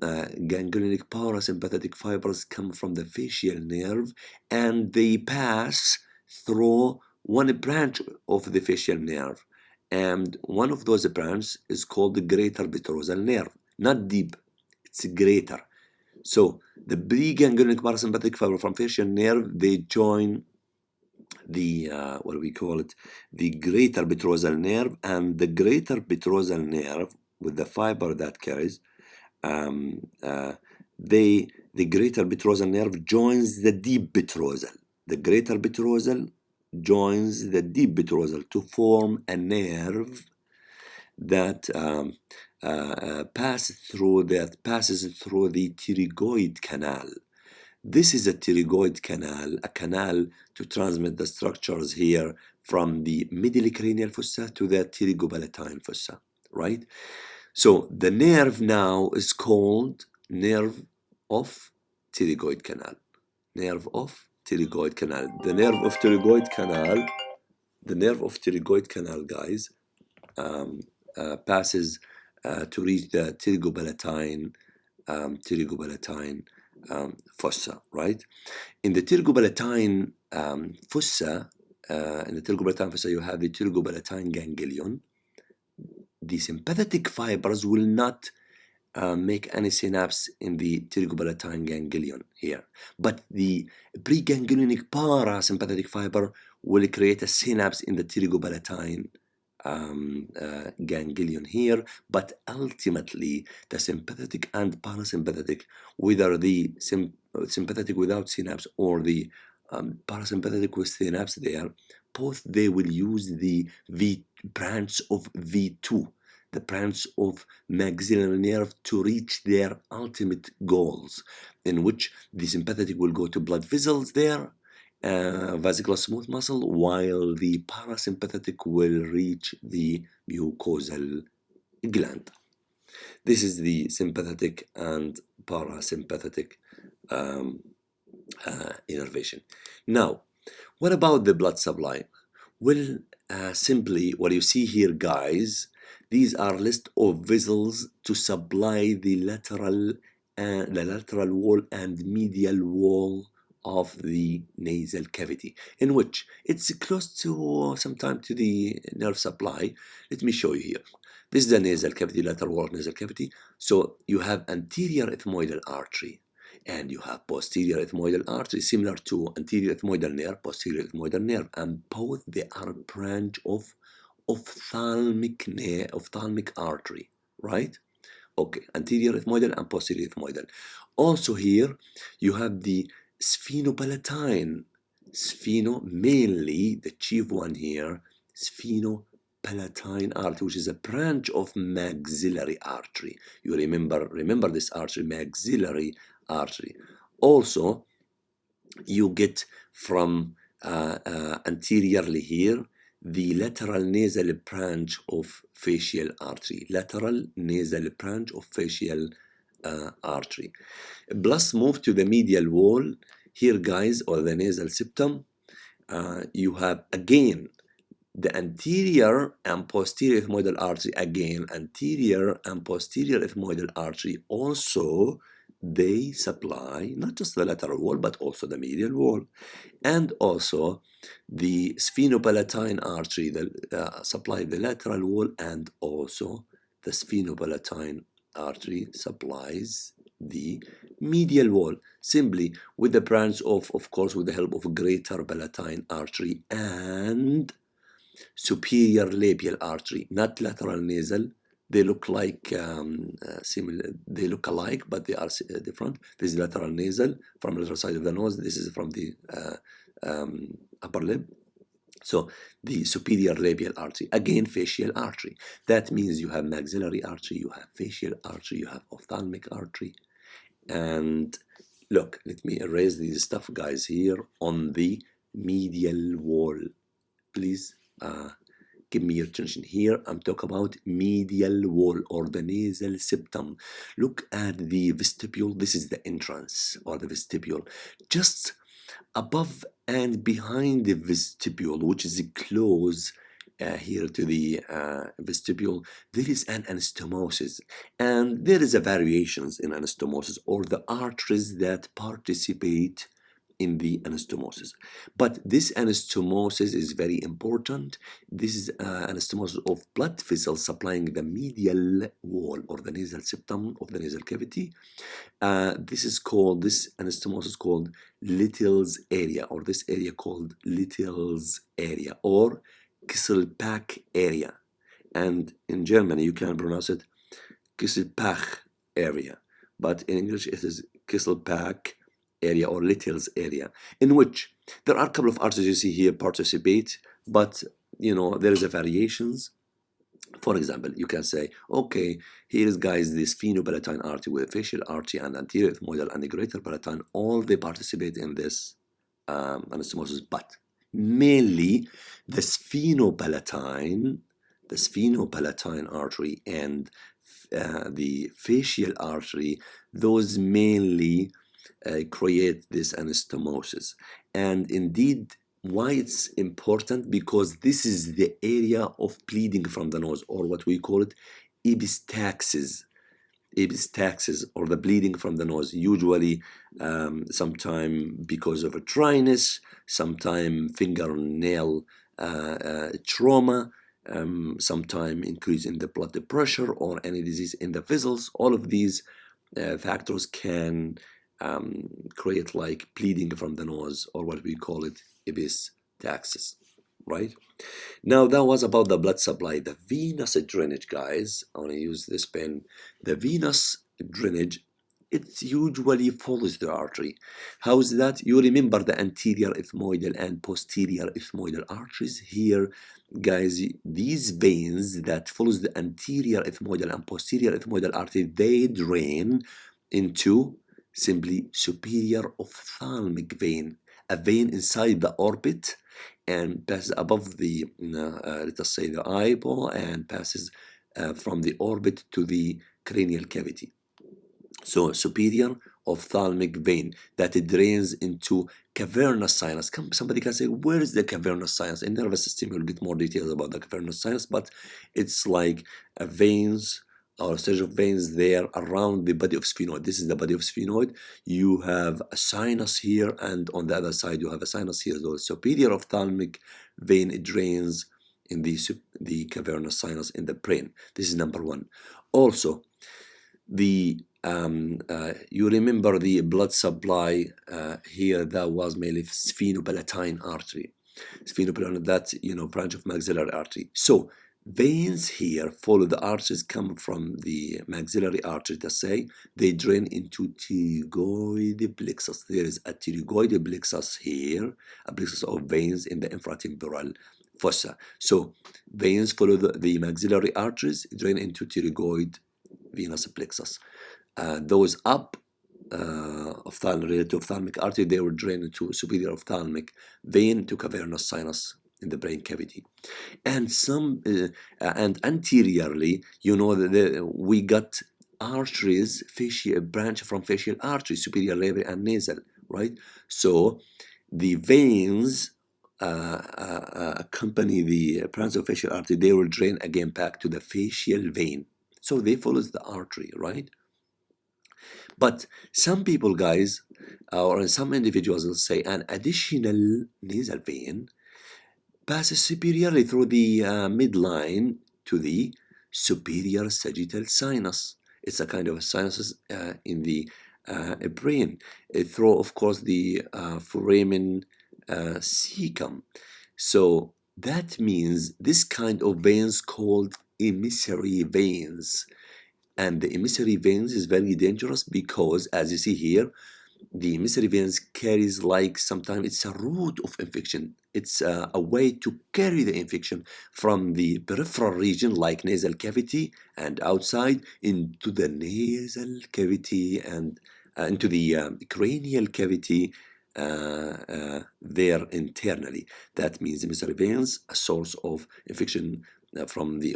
ganglionic parasympathetic fibers come from the facial nerve, and they pass through one branch of the facial nerve, and one of those branches is called the greater petrosal nerve. Not deep, it's greater. So the preganglionic parasympathetic fiber from facial nerve, they join the what do we call it, the greater petrosal nerve, and the greater petrosal nerve with the fiber that carries the greater petrosal nerve joins the deep petrosal. The greater petrosal joins the deep petrosal to form a nerve that passes through the pterygoid canal. This is a pterygoid canal, a canal to transmit the structures here from the middle cranial fossa to the pterygopalatine fossa, right? So the nerve now is called nerve of pterygoid canal. Nerve of pterygoid canal. The nerve of pterygoid canal, guys, passes to reach the pterygopalatine fossa, right? In the pterygopalatine fossa, you have the pterygopalatine ganglion. The sympathetic fibers will not make any synapse in the pterygopalatine ganglion here, but the preganglionic parasympathetic fiber will create a synapse in the pterygopalatine ganglion here. But ultimately, the sympathetic and parasympathetic, whether the sympathetic without synapse or the parasympathetic with synapse there, both they will use the branch of V2, the branch of maxillary nerve, to reach their ultimate goals, in which the sympathetic will go to blood vessels there, vesicular smooth muscle, while the parasympathetic will reach the mucosal gland. This is the sympathetic and parasympathetic innervation. Now, what about the blood supply? Well, simply what you see here, guys, these are list of vessels to supply the lateral wall and medial wall of the nasal cavity, in which it's close to sometimes to the nerve supply. Let me show you here. This is the nasal cavity, lateral wall of nasal cavity. So you have anterior ethmoidal artery, and you have posterior ethmoidal artery, similar to anterior ethmoidal nerve, posterior ethmoidal nerve, and both they are branch of ophthalmic artery, right? Okay, anterior ethmoidal and posterior ethmoidal. Also here you have the sphenopalatine, mainly the chief one here, sphenopalatine artery, which is a branch of maxillary artery. You remember this artery, maxillary artery. Also, you get from anteriorly here, the lateral nasal branch of facial artery. Lateral nasal branch of facial artery. Plus move to the medial wall here, guys, or the nasal septum. You have again the anterior and posterior ethmoidal artery. Again, anterior and posterior ethmoidal artery also, they supply not just the lateral wall but also the medial wall, and also the sphenopalatine artery that supply the lateral wall, and also the sphenopalatine artery supplies the medial wall, simply with the branch of course, with the help of greater palatine artery and superior labial artery, not lateral nasal. They look like similar. They look alike, but they are different. This is lateral nasal from the lateral side of the nose. This is from the upper lip. So the superior labial artery, again facial artery. That means you have maxillary artery, you have facial artery, you have ophthalmic artery. And look, let me erase this stuff, guys, here on the medial wall. Please give me your attention here. I'm talking about medial wall or the nasal septum. Look at the vestibule. This is the entrance or the vestibule. Just above and behind the vestibule, which is close here to the vestibule, there is an anastomosis, and there is a variations in anastomosis, or the arteries that participate in the anastomosis. But this anastomosis is very important. This is anastomosis of blood vessels supplying the medial wall or the nasal septum of the nasal cavity. This anastomosis called Little's area, or this area called Little's area or Kesselbach area. And in German you can pronounce it Kesselbach area, but in English it is Kesselbach area or Little's area, in which there are a couple of arteries you see here participate, but there is a variations. For example, you can say, okay, here is, guys, this sphenopalatine artery with facial artery and anterior ethmoidal and the greater palatine, all they participate in this anastomosis, but mainly the sphenopalatine artery and the facial artery, those mainly create this anastomosis. And indeed, why it's important? Because this is the area of bleeding from the nose, or what we call it epistaxis, or the bleeding from the nose, usually sometime because of a dryness, sometime fingernail trauma, sometime increase in the blood pressure or any disease in the vessels. All of these factors can create like bleeding from the nose, or what we call it epistaxis, right? Now that was about the blood supply. The venous drainage, guys, I want to use this pen. The venous drainage, it usually follows the artery. How is that? You remember the anterior ethmoidal and posterior ethmoidal arteries here, guys. These veins that follows the anterior ethmoidal and posterior ethmoidal artery, they drain into simply superior ophthalmic vein, a vein inside the orbit and passes above the let us say the eyeball, and passes from the orbit to the cranial cavity. So superior ophthalmic vein that it drains into cavernous sinus. Somebody can say, where is the cavernous sinus? In nervous system you'll get more details about the cavernous sinus, but it's like a veins or a series of veins there around the body of sphenoid. This is the body of sphenoid. You have a sinus here, and on the other side you have a sinus here. So superior ophthalmic vein, it drains in the cavernous sinus in the brain. This is number one. Also, the you remember the blood supply here, that was mainly sphenopalatine artery. Sphenopalatine, that branch of maxillary artery. So veins here follow the arteries, come from the maxillary artery, to say they drain into pterygoid plexus. There is a pterygoid plexus here, a plexus of veins in the infratemporal fossa. So veins follow the maxillary arteries, drain into pterygoid venous plexus. Those up related to ophthalmic artery, they will drain into superior ophthalmic vein to cavernous sinus in the brain cavity. And and anteriorly, you know, we got arteries, facial branch from facial arteries, superior labial and nasal, right? So the veins accompany the paranasal facial artery. They will drain again back to the facial vein. So they follows the artery, right? But some people, guys, or some individuals will say an additional nasal vein passes superiorly through the midline to the superior sagittal sinus. It's a kind of sinus in the brain, through, of course, the foramen cecum. So that means this kind of veins called emissary veins. And the emissary veins is very dangerous because, as you see here, the emissary veins carries, like, sometimes it's a route of infection. It's a way to carry the infection from the peripheral region, like nasal cavity, and outside into the nasal cavity and into the cranial cavity there internally. That means emissary veins, a source of infection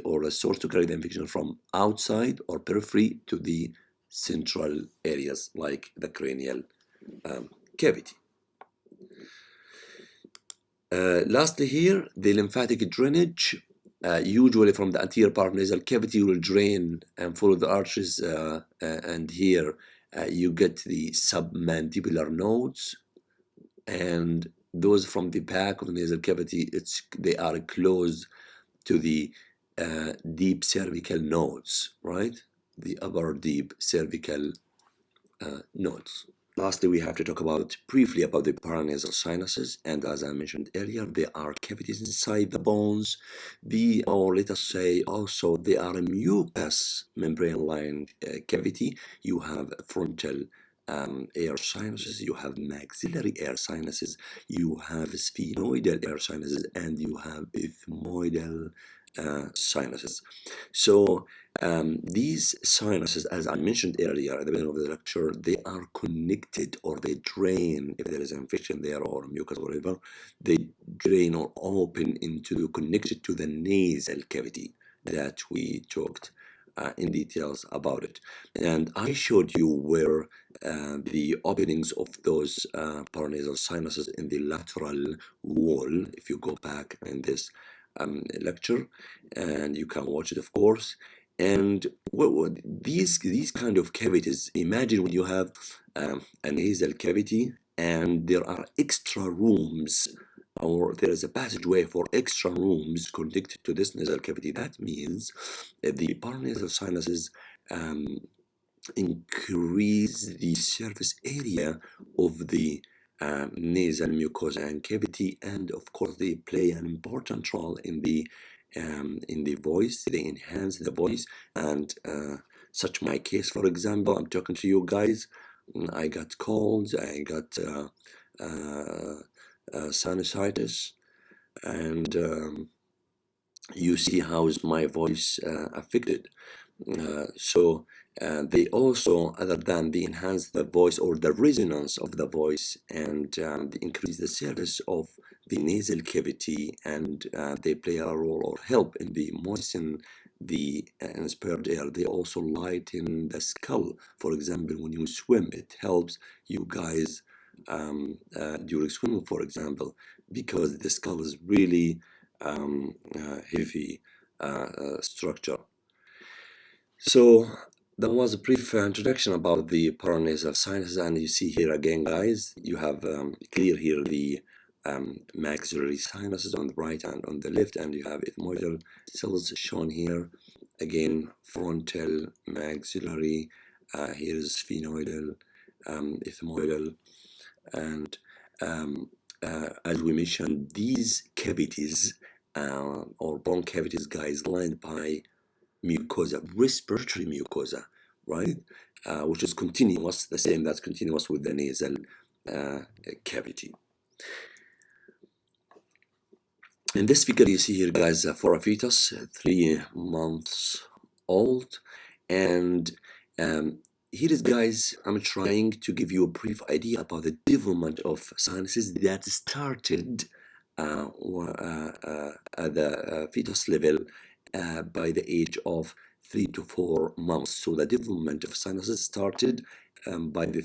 or a source to carry the infection from outside or periphery to the central areas like the cranial cavity. Lastly here, the lymphatic drainage, usually from the anterior part of nasal cavity, will drain and follow the arteries, and here you get the submandibular nodes, and those from the back of the nasal cavity, they are close to the deep cervical nodes, right? The upper deep cervical nodes. Lastly, we have to talk briefly about the paranasal sinuses, and as I mentioned earlier, they are cavities inside the bones. Or let us say also, they are a mucous membrane-lined cavity. You have frontal air sinuses, you have maxillary air sinuses, you have sphenoidal air sinuses, and you have ethmoidal sinuses. So these sinuses, as I mentioned earlier at the beginning of the lecture, they are connected, or they drain if there is an infection there or mucus or whatever. They drain or open connected to the nasal cavity that we talked in details about it. And I showed you where the openings of those paranasal sinuses in the lateral wall, if you go back in this lecture, and you can watch it, of course. And these kind of cavities, imagine when you have a nasal cavity and there are extra rooms, or there is a passageway for extra rooms connected to this nasal cavity. That means the paranasal sinuses increase the surface area of the nasal mucosa and cavity, and of course they play an important role in the voice. They enhance the voice, and such my case, for example, I'm talking to you guys, I got colds, I got sinusitis, and you see how is my voice affected. They also, other than they enhance the voice or the resonance of the voice, and they increase the surface of the nasal cavity, and they play a role or help in the moisten the inspired air. They also lighten the skull. For example, when you swim, it helps you guys during swimming, for example, because the skull is really heavy structure. So that was a brief introduction about the paranasal sinuses, and you see here again, guys, you have clear here the maxillary sinuses on the right and on the left, and you have ethmoidal cells shown here. Again, frontal, maxillary, here is sphenoidal, ethmoidal, and as we mentioned, these cavities or bone cavities, guys, lined by mucosa, respiratory mucosa, right? Which is continuous, the same that's continuous with the nasal cavity. In this figure, you see here, guys, for a fetus, 3 months old, and here is, guys, I'm trying to give you a brief idea about the development of sinuses that started at the fetus level by the age of 3 to 4 months. So the development of sinuses started by the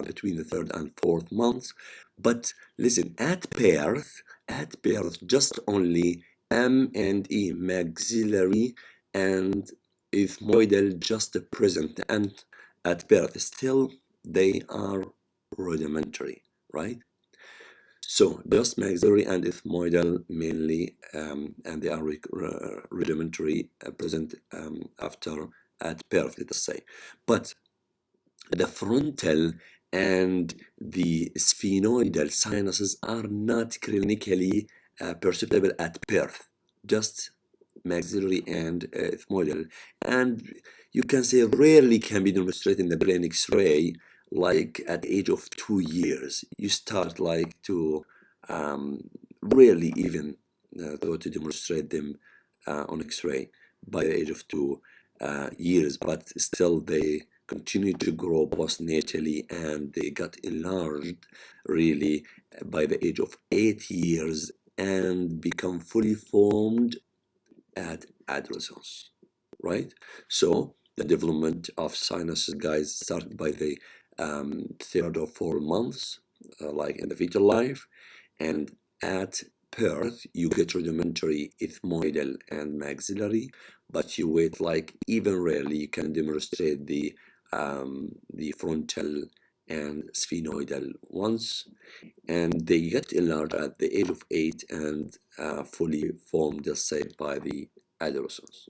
between the third and fourth months. But listen, at birth, just only M and E, maxillary and ethmoidal, just present, and at birth still they are rudimentary, right? So just maxillary and ethmoidal mainly, and they are rudimentary, present after at birth, let us say. But the frontal and the sphenoidal sinuses are not clinically perceptible at birth, just maxillary and ethmoidal, and you can say rarely can be demonstrated in the brain X-ray. Like at the age of 2 years, you start like to rarely even though to demonstrate them on X-ray by the age of 2 years, but still they continue to grow postnatally and they got enlarged really by the age of 8 years and become fully formed at adolescence, right? So the development of sinuses, guys, started by the 3 or 4 months, like in the fetal life, and at birth you get rudimentary ethmoidal and maxillary, but you wait like even rarely you can demonstrate the frontal and sphenoidal ones, and they get enlarged at the age of 8 and fully formed, just say, by the adolescence.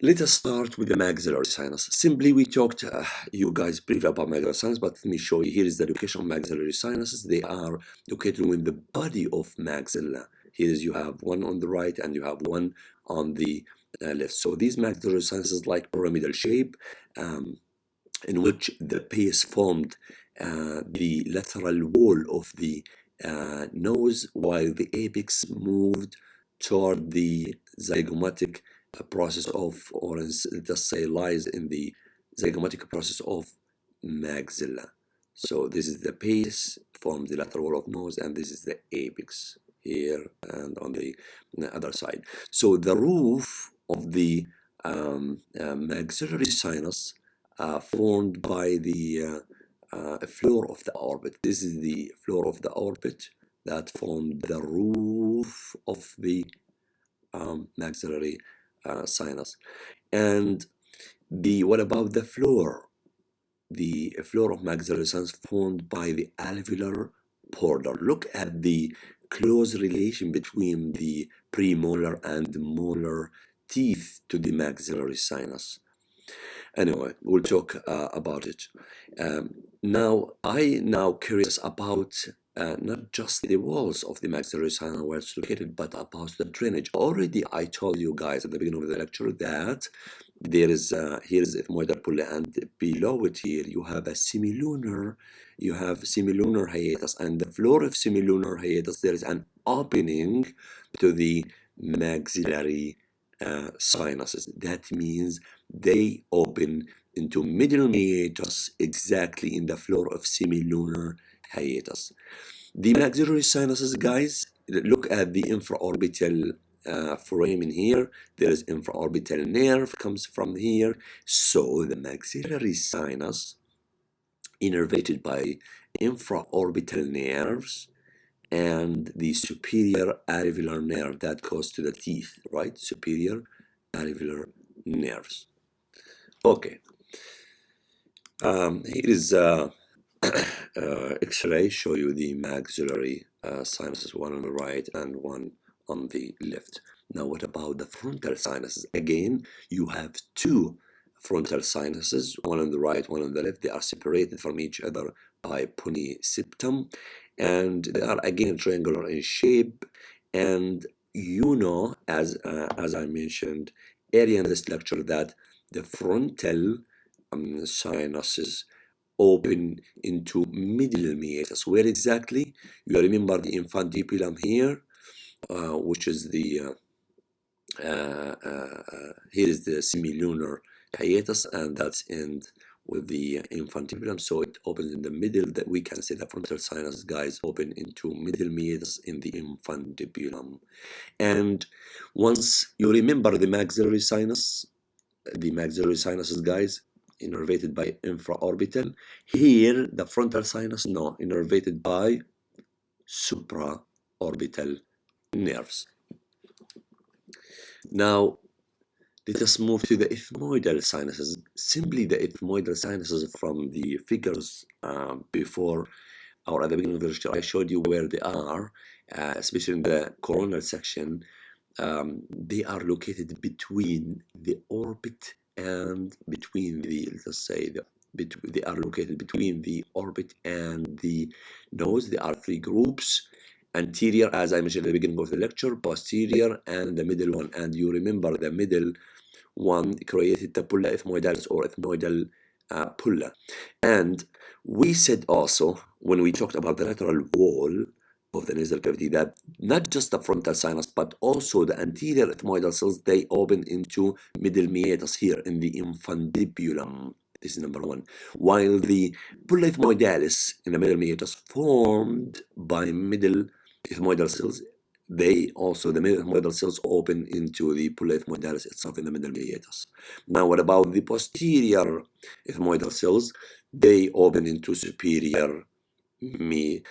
Let us start with the maxillary sinus. Simply, we talked, you guys, briefly about maxillary sinus, but let me show you. Here is the location of maxillary sinuses. They are located within the body of maxilla. Here is, you have one on the right and you have one on the left. So these maxillary sinuses like pyramidal shape, in which the base formed the lateral wall of the nose, while the apex moved toward the zygomatic process of, or let's say, lies in the zygomatic process of maxilla. So this is the base, forms the lateral wall of nose, and this is the apex here and on the other side. So the roof of the maxillary sinus formed by the floor of the orbit. This is the floor of the orbit that formed the roof of the maxillary sinus. And what about the floor? The floor of maxillary sinus formed by the alveolar border. Look at the close relation between the premolar and molar teeth to the maxillary sinus. Anyway, we'll talk about it. Now curious about not just the walls of the maxillary sinus where it's located, but about the drainage. Already I told you guys at the beginning of the lecture that there is here is ethmoidal pulley, and below it here you have semilunar hiatus, and the floor of semilunar hiatus there is an opening to the maxillary sinuses. That means they open into middle meatus exactly in the floor of semilunar hiatus. The maxillary sinuses, guys, look at the infraorbital frame in here. There is infraorbital nerve comes from here. So the maxillary sinus innervated by infraorbital nerves and the superior alveolar nerve that goes to the teeth, right? Superior alveolar nerves. Okay. Here is X-ray show you the maxillary sinuses, one on the right and one on the left. Now, what about the frontal sinuses? Again, you have two frontal sinuses, one on the right, one on the left. They are separated from each other by puny septum, and they are again triangular in shape. And you know, as I mentioned earlier in this lecture, that the frontal sinuses open into middle meatus. Where exactly? You remember the infundibulum here, which is the here is the semilunar hiatus, and that's end with the infundibulum, so it opens in the middle. That we can say the frontal sinus, guys, open into middle meatus in the infundibulum. And once you remember the maxillary sinus, the maxillary sinuses, guys, innervated by infraorbital. Here, the frontal sinus, no, innervated by supraorbital nerves. Now, let us move to the ethmoidal sinuses. Simply the ethmoidal sinuses from the figures before or at the beginning of the lecture, I showed you where they are, especially in the coronal section. They are located between the orbit and between the, let's say, they are located between the orbit and the nose. There are three groups: anterior, as I mentioned at the beginning of the lecture, posterior, and the middle one. And you remember the middle one created the pulla ethmoidalis or ethmoidal pulla. And we said also, when we talked about the lateral wall of the nasal cavity, that not just the frontal sinus, but also the anterior ethmoidal cells, they open into middle meatus here in the infundibulum. This is number one. While the pulla ethmoidalis in the middle meatus formed by middle ethmoidal cells, they also, the middle ethmoidal cells open into the pulla ethmoidalis itself in the middle meatus. Now, what about the posterior ethmoidal cells? They open into superior meatus.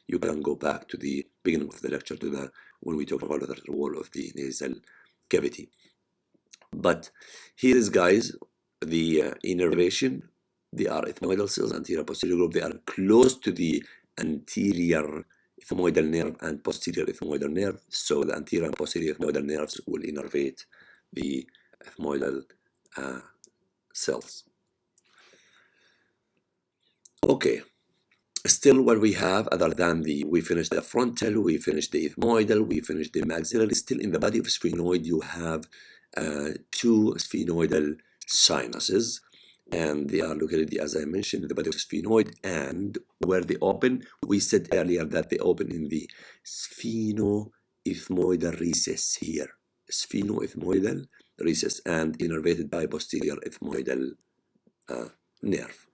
You can go back to the beginning of the lecture to the when we talk about the wall of the nasal cavity. But here is, guys, the innervation. They are ethmoidal cells, anterior posterior group. They are close to the anterior ethmoidal nerve and posterior ethmoidal nerve. So the anterior and posterior ethmoidal nerves will innervate the ethmoidal cells. Okay, still what we have, other than we finished the frontal, we finished the ethmoidal, we finished the maxillary. Still in the body of sphenoid, you have two sphenoidal sinuses, and they are located, as I mentioned, in the body of sphenoid. And where they open, we said earlier that they open in the sphenoethmoidal recess here, sphenoethmoidal recess, and innervated by posterior ethmoidal nerve.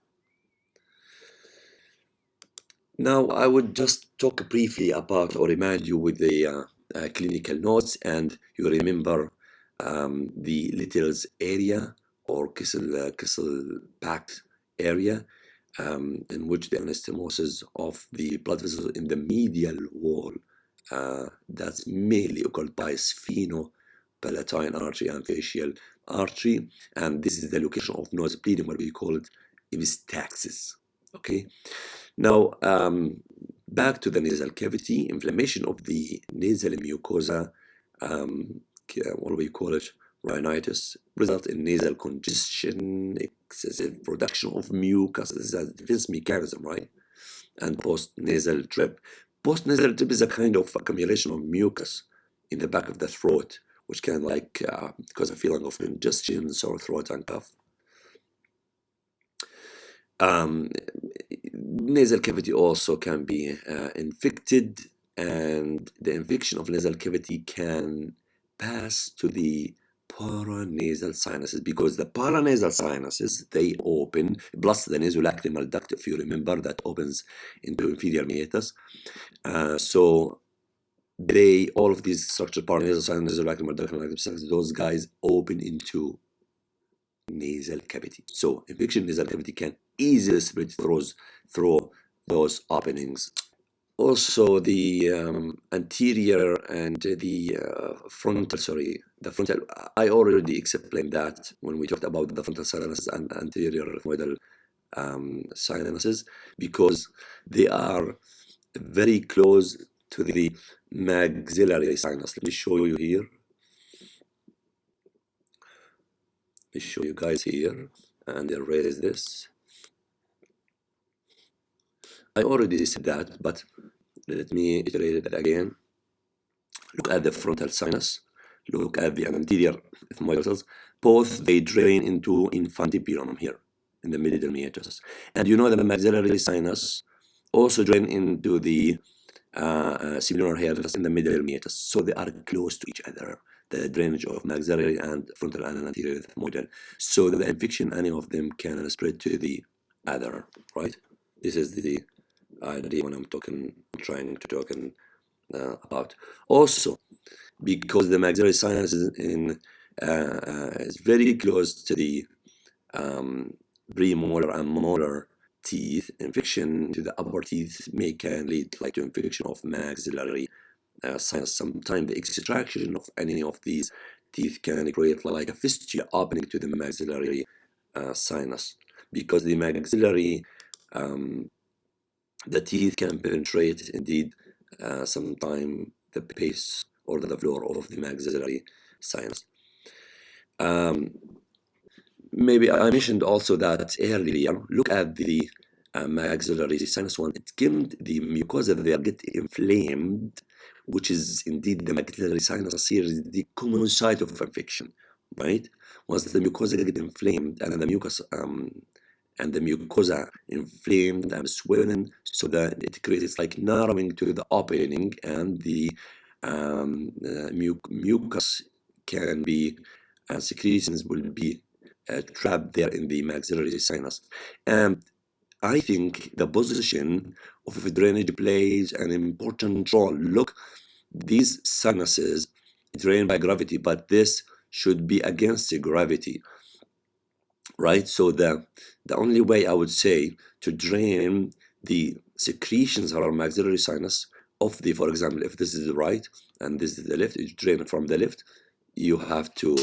Now, I would just talk briefly about or remind you with the clinical notes, and you remember the littles area or kissel packed area in which the anastomosis of the blood vessels in the medial wall that's mainly occurred by sphenopalatine artery and facial artery, and this is the location of nose bleeding, what we call it epistaxis. Okay. Now, back to the nasal cavity, inflammation of the nasal mucosa, what we call it, rhinitis, result in nasal congestion, excessive production of mucus. This is a defense mechanism, right? And post-nasal drip. Post-nasal drip is a kind of accumulation of mucus in the back of the throat, which can cause a feeling of congestion, sore throat, and cough. Nasal cavity also can be infected, and the infection of nasal cavity can pass to the paranasal sinuses, because the paranasal sinuses, they open, plus the nasolacrimal duct, if you remember, that opens into inferior meatus. So all of these structures, paranasal sinus, nasolacrimal duct, those guys open into nasal cavity. So infection in nasal cavity can easily spread through those openings. Also, the anterior and the frontal, I already explained that when we talked about the frontal sinuses and anterior ethmoidal sinuses, because they are very close to the maxillary sinus. Let me show you here. Let me show you guys here, and erase this. I already said that, but let me iterate it again. Look at the frontal sinus. Look at the anterior ethmoidal cells. Both, they drain into infundibulum here in the middle meatus. And you know the maxillary sinus also drain into the semilunar hair in the middle meatus. So they are close to each other. the drainage of maxillary and frontal and anterior ethmoidal, so the infection, any of them, can spread to the other, right? This is the idea when I'm trying to talk about. Also, because the maxillary sinus is very close to the premolar and molar teeth, infection to the upper teeth can lead to infection of maxillary sinus. Sometimes the extraction of any of these teeth can create like a fistula opening to the maxillary sinus, because the maxillary the teeth can penetrate indeed sometimes the base or the floor of the maxillary sinus. Maybe I mentioned also that earlier. Look at the maxillary sinus one. It can, the mucosa there get inflamed, which is indeed the maxillary sinus here is the common site of infection, right? Once the mucosa get inflamed and the mucosa inflamed and swollen, so that it creates like narrowing to the opening, and the mucus can be secretions will be trapped there in the maxillary sinus. And I think the position of drainage plays an important role. Look, these sinuses drain by gravity, but this should be against the gravity, right? So the only way I would say to drain the secretions of our maxillary sinus of the, for example, if this is the right and this is the left, you drain it from the left. You have to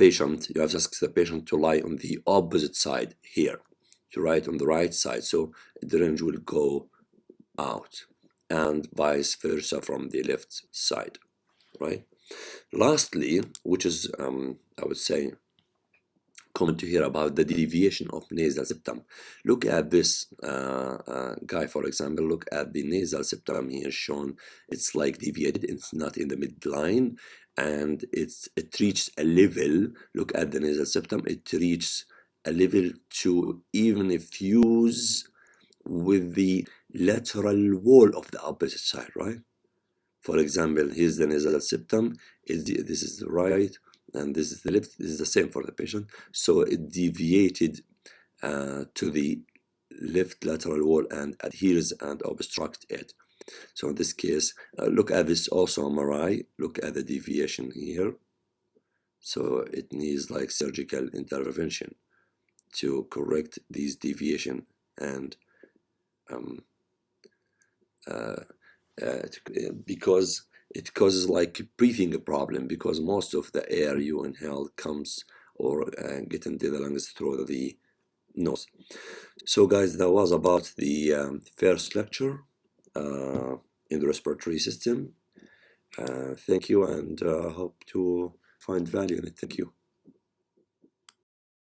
ask the patient to lie on the opposite side here, to write on the right side, so the drainage will go out, and vice versa from the left side, right? Lastly, which is I would say common to hear about, the deviation of nasal septum. Look at this guy, for example. Look at the nasal septum here shown. It's like deviated. It's not in the midline, and it reaches a level. Look at the nasal septum. It reaches a level to even fuse with the lateral wall of the opposite side, right? For example, here's the nasal septum. This is the right, and this is the left. This is the same for the patient. So it deviated to the left lateral wall and adheres and obstructs it. So in this case, look at this also MRI. Look at the deviation here. So it needs like surgical intervention to correct these deviation, and because it causes like breathing a problem, because most of the air you inhale comes or get into the lungs through the nose. So guys, that was about the first lecture in the respiratory system. Thank you, and hope to find value in it. Thank you.